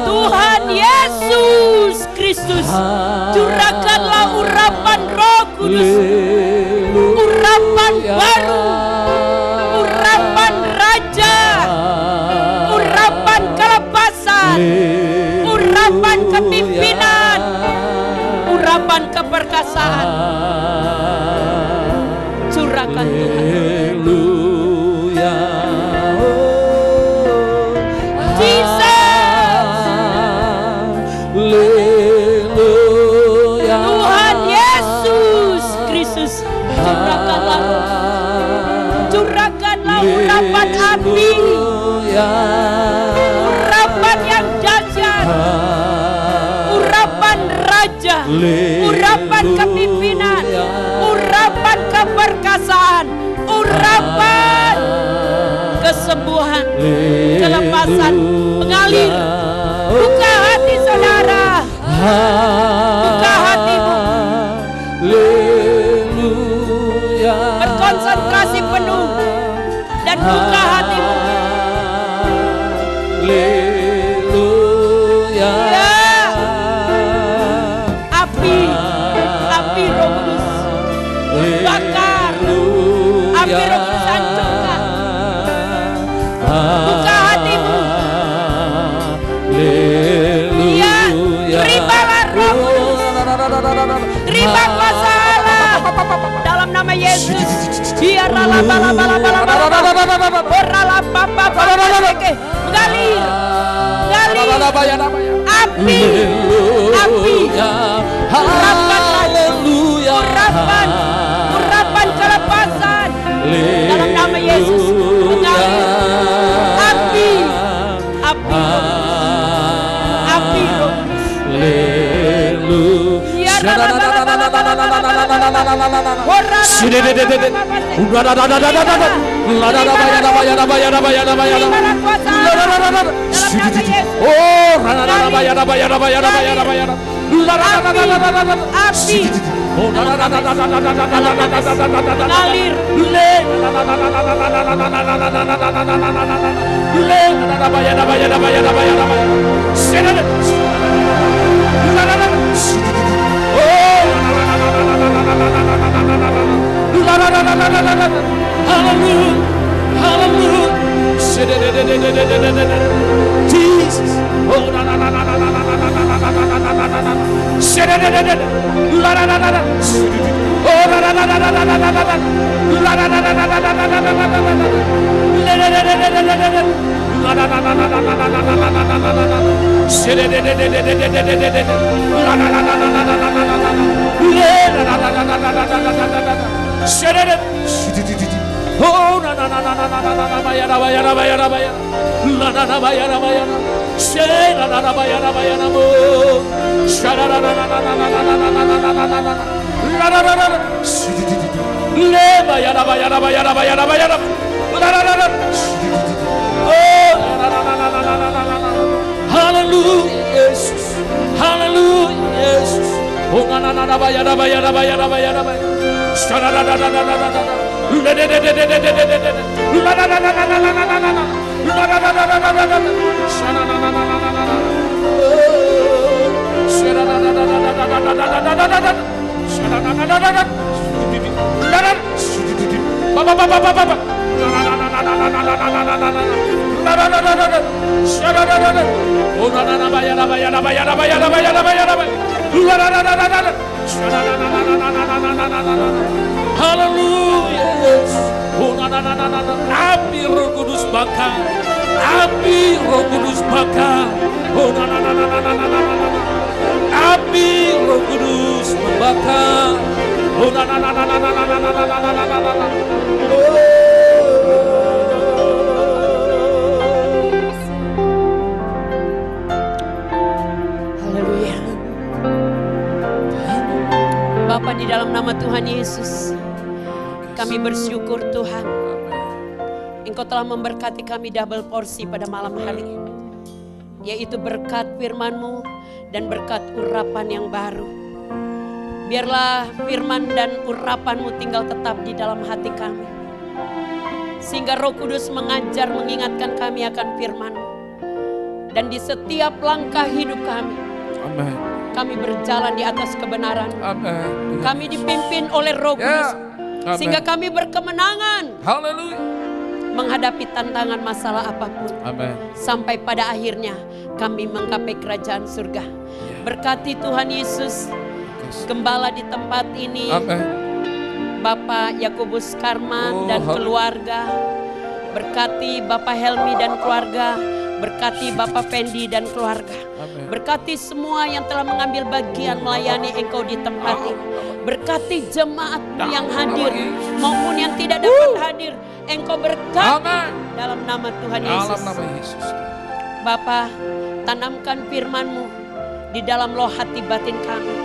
Speaker 2: Tuhan Yesus Kristus, curahkanlah urapan Roh Kudus, urapan baru, urapan raja, urapan kelepasan, urapan kepimpinan, urapan keperkasaan. Curahkan Tuhan. Tuhan Yesus Kristus, curahkanlah urapan api, urapan yang dahsyat, urapan raja, urapan kepimpinan, urapan keperkasaan, urapan kesembuhan, kelepasan, mengalir. Buka hati saudara, buka hatimu, berkonsentrasi penuh dan buka hatimu. Ya, api Roh Kudus bakar, api Roh Kudus hancurkan. Buka hatimu. Ya, terimalah Roh Kudus, terima kuasa Allah dalam nama Yesus. Biarlah mengalir, api, urapan kelepasan dalam nama Yesus. Mengalir, api Roh Kudus.
Speaker 1: Jesus. Hallelujah, Jesus. Hallelujah, Jesus. Haleluya. Api Roh Kudus bakar. Api Roh Kudus bakar. Api Roh Kudus membakar.
Speaker 2: Haleluya. Bapa, di dalam nama Tuhan Yesus, kami bersyukur Tuhan, Engkau telah memberkati kami double porsi pada malam hari, yaitu berkat firman-Mu dan berkat urapan yang baru. Biarlah firman dan urapan-Mu tinggal tetap di dalam hati kami, sehingga Roh Kudus mengajar, mengingatkan kami akan firman-Mu. Dan di setiap langkah hidup kami,
Speaker 1: Amin.
Speaker 2: kami berjalan di atas kebenaran.
Speaker 1: Amin.
Speaker 2: Kami dipimpin oleh Roh Kudus,
Speaker 1: Amin.
Speaker 2: sehingga kami berkemenangan
Speaker 1: Haleluya.
Speaker 2: menghadapi tantangan masalah apapun.
Speaker 1: Amin.
Speaker 2: Sampai pada akhirnya kami menggapai kerajaan surga. Berkati Tuhan Yesus, gembala di tempat ini,
Speaker 1: Amin.
Speaker 2: Bapak Yakobus Karman dan
Speaker 1: haleluya.
Speaker 2: keluarga. Berkati Bapak Helmi dan keluarga. Berkati Bapak Pendi dan keluarga.
Speaker 1: Amin.
Speaker 2: Berkati semua yang telah mengambil bagian melayani Engkau di tempat ini. Berkati jemaat yang hadir maupun yang tidak dapat hadir. Engkau berkati
Speaker 1: Amin.
Speaker 2: dalam nama Tuhan
Speaker 1: Dalam
Speaker 2: Yesus.
Speaker 1: nama Yesus.
Speaker 2: Bapa, tanamkan firman-Mu di dalam loh hati batin kami,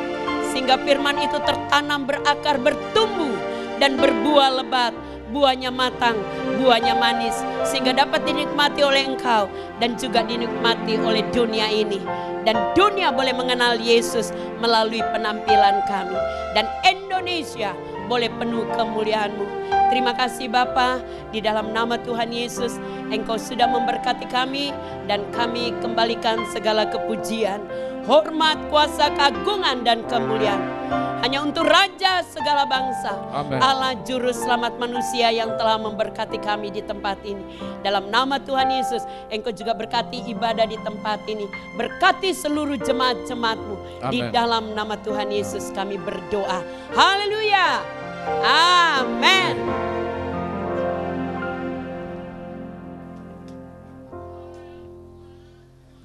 Speaker 2: sehingga firman itu tertanam, berakar, bertumbuh dan berbuah lebat. Buahnya matang, buahnya manis, sehingga dapat dinikmati oleh Engkau dan juga dinikmati oleh dunia ini. Dan dunia boleh mengenal Yesus melalui penampilan kami. Dan Indonesia boleh penuh kemuliaan-Mu. Terima kasih Bapa, di dalam nama Tuhan Yesus Engkau sudah memberkati kami, dan kami kembalikan segala kepujian, hormat, kuasa, keagungan, dan kemuliaan hanya untuk Raja segala bangsa,
Speaker 1: Amin.
Speaker 2: Allah Juru Selamat manusia yang telah memberkati kami di tempat ini. Dalam nama Tuhan Yesus, Engkau juga berkati ibadah di tempat ini. Berkati seluruh jemaat-jemaat-Mu. Di
Speaker 1: Amin.
Speaker 2: dalam nama Tuhan Yesus kami berdoa. Haleluya. Amin.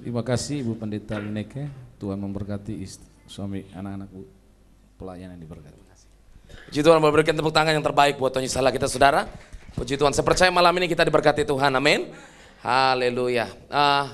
Speaker 1: Terima kasih Ibu Pendeta Lineke. Tuhan memberkati suami anak-anak Bu. Pelayan yang diberkati.
Speaker 3: Puji Tuhan, berikan tepuk tangan yang terbaik buat Tuhan Yesus Allah kita saudara. Puji Tuhan, saya percaya malam ini kita diberkati Tuhan, amin. Haleluya.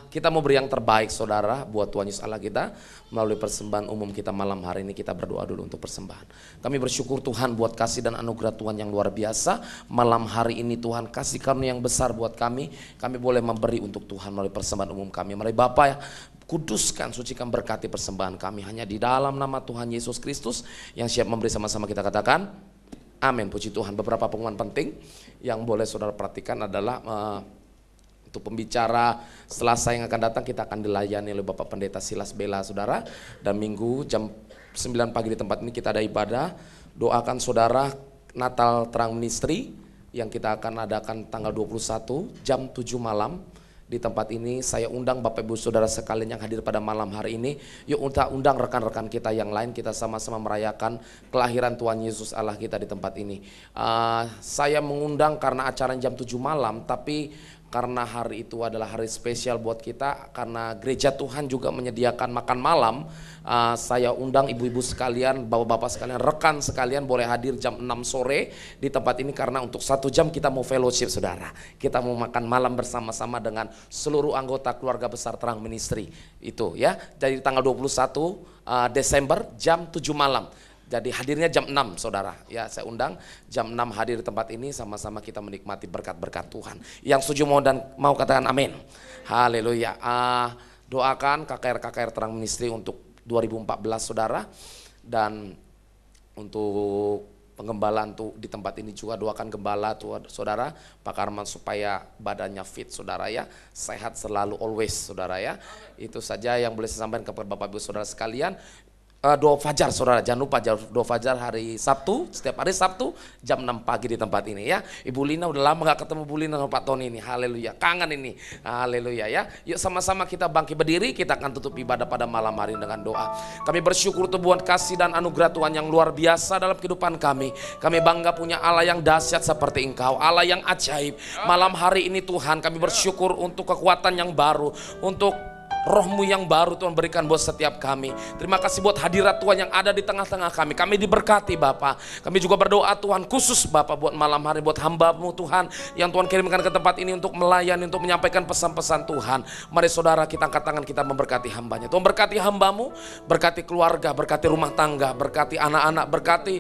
Speaker 3: Kita mau beri yang terbaik saudara buat Tuhan Yesus Allah kita. Melalui persembahan umum kita malam hari ini, kita berdoa dulu untuk persembahan. Kami bersyukur Tuhan buat kasih dan anugerah Tuhan yang luar biasa. Malam hari ini Tuhan kasih karunia yang besar buat kami. Kami boleh memberi untuk Tuhan melalui persembahan umum kami. Mari Bapa ya, kuduskan, sucikan, berkati persembahan kami hanya di dalam nama Tuhan Yesus Kristus yang siap memberi. Sama-sama kita katakan amin. Puji Tuhan. Beberapa pengumuman penting yang boleh saudara perhatikan adalah untuk pembicara Selasa yang akan datang, kita akan dilayani oleh Bapak Pendeta Silas Bella saudara. Dan Minggu jam 9 pagi di tempat ini kita ada ibadah. Doakan saudara Natal Terang Ministry yang kita akan adakan tanggal 21 jam 7 malam. Di tempat ini saya undang Bapak Ibu Saudara sekalian yang hadir pada malam hari ini. Yuk undang rekan-rekan kita yang lain, kita sama-sama merayakan kelahiran Tuhan Yesus Allah kita di tempat ini. Saya mengundang karena acara jam 7 malam, tapi karena hari itu adalah hari spesial buat kita, karena gereja Tuhan juga menyediakan makan malam. Saya undang ibu-ibu sekalian, bapak-bapak sekalian, rekan sekalian boleh hadir jam 6 sore di tempat ini, karena untuk 1 jam kita mau fellowship saudara. Kita mau makan malam bersama-sama dengan seluruh anggota keluarga besar Terang Ministry itu ya. Dari tanggal 21 Desember jam 7 malam. Jadi hadirnya jam 6 saudara ya, saya undang jam 6 hadir di tempat ini, sama-sama kita menikmati berkat-berkat Tuhan. Yang setuju mau katakan amin. Haleluya. Doakan KKR Terang Ministry untuk 2014 saudara, dan untuk penggembalaan tuh di tempat ini juga. Doakan gembala tuh saudara Pak Karman supaya badannya fit saudara ya, sehat selalu always saudara ya. Itu saja yang boleh saya sampaikan kepada Bapak Ibu saudara sekalian. Doa fajar saudara, jangan lupa doa fajar hari Sabtu, setiap hari Sabtu jam 6 pagi di tempat ini ya. Ibu Lina udah lama gak ketemu Bu Lina sama Pak Tony ini, haleluya, kangen ini, haleluya ya. Yuk sama-sama kita bangkit berdiri, kita akan tutup ibadah pada malam hari dengan doa. Kami bersyukur Tuhan kasih dan anugerah Tuhan yang luar biasa dalam kehidupan kami. Kami bangga punya Allah yang dahsyat seperti Engkau, Allah yang ajaib. Malam hari ini Tuhan kami bersyukur untuk kekuatan yang baru, untuk Roh-Mu yang baru Tuhan berikan buat setiap kami. Terima kasih buat hadirat Tuhan yang ada di tengah-tengah kami. Kami diberkati Bapa. Kami juga berdoa Tuhan khusus Bapa buat malam hari, buat hamba-Mu Tuhan yang Tuhan kirimkan ke tempat ini untuk melayani, untuk menyampaikan pesan-pesan Tuhan. Mari saudara kita angkat tangan, kita memberkati hambanya. Tuhan berkati hamba-Mu, berkati keluarga, berkati rumah tangga, berkati anak-anak, berkati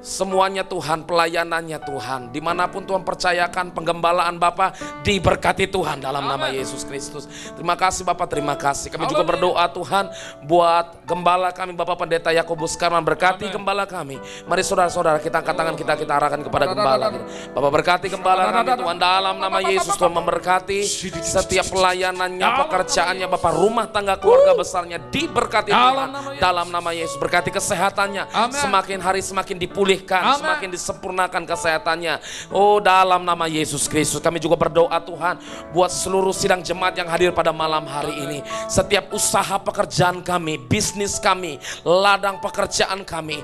Speaker 3: semuanya Tuhan, pelayanannya Tuhan, dimanapun Tuhan percayakan penggembalaan Bapa, diberkati Tuhan dalam nama Yesus Kristus. Terima kasih Bapak, terima kasih. Kami juga berdoa Tuhan buat gembala kami Bapak Pendeta Yakobus Karman, berkati gembala kami. Mari saudara-saudara kita angkat tangan kita arahkan kepada gembala. Bapak berkati gembala kami Tuhan dalam nama Yesus. Tuhan memberkati setiap pelayanannya, pekerjaannya Bapak, rumah tangga keluarga besarnya diberkati Tuhan dalam nama Yesus. Berkati kesehatannya, semakin hari semakin dipulihkan, semakin disempurnakan kesehatannya. Oh dalam nama Yesus Kristus kami juga berdoa Tuhan buat seluruh sidang jemaat yang hadir pada malam hari ini. Setiap usaha pekerjaan kami, bisnis kami, ladang pekerjaan kami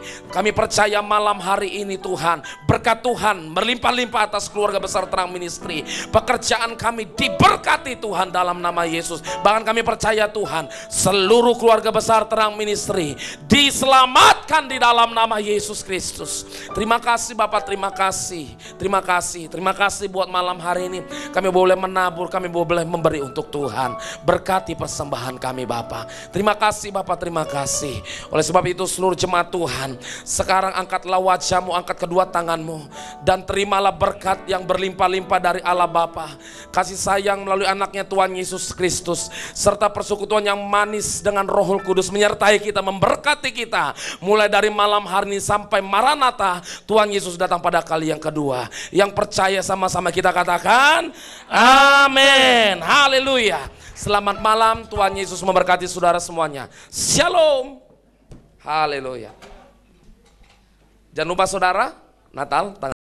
Speaker 3: percaya malam hari ini Tuhan berkat Tuhan berlimpah-limpah atas keluarga besar Terang Ministry. Pekerjaan kami diberkati Tuhan dalam nama Yesus. Bahkan kami percaya Tuhan seluruh keluarga besar Terang Ministry diselamatkan di dalam nama Yesus Kristus. Terima kasih Bapak, terima kasih, terima kasih, terima kasih buat malam hari ini. Kami boleh menabur, kami boleh memberi untuk Tuhan. Berkati persembahan kami Bapak. Terima kasih Bapak, terima kasih. Oleh sebab itu seluruh jemaat Tuhan, sekarang angkatlah wajahmu, angkat kedua tanganmu, dan terimalah berkat yang berlimpah-limpah dari Allah Bapa, kasih sayang melalui anaknya Tuhan Yesus Kristus, serta persekutuan yang manis dengan Roh Kudus menyertai kita, memberkati kita mulai dari malam hari ini sampai Maranatha. Tuhan Yesus datang pada kali yang kedua. Yang percaya sama-sama kita katakan amin, haleluya. Selamat malam, Tuhan Yesus memberkati saudara semuanya. Shalom, haleluya. Jangan lupa saudara, Natal tanggal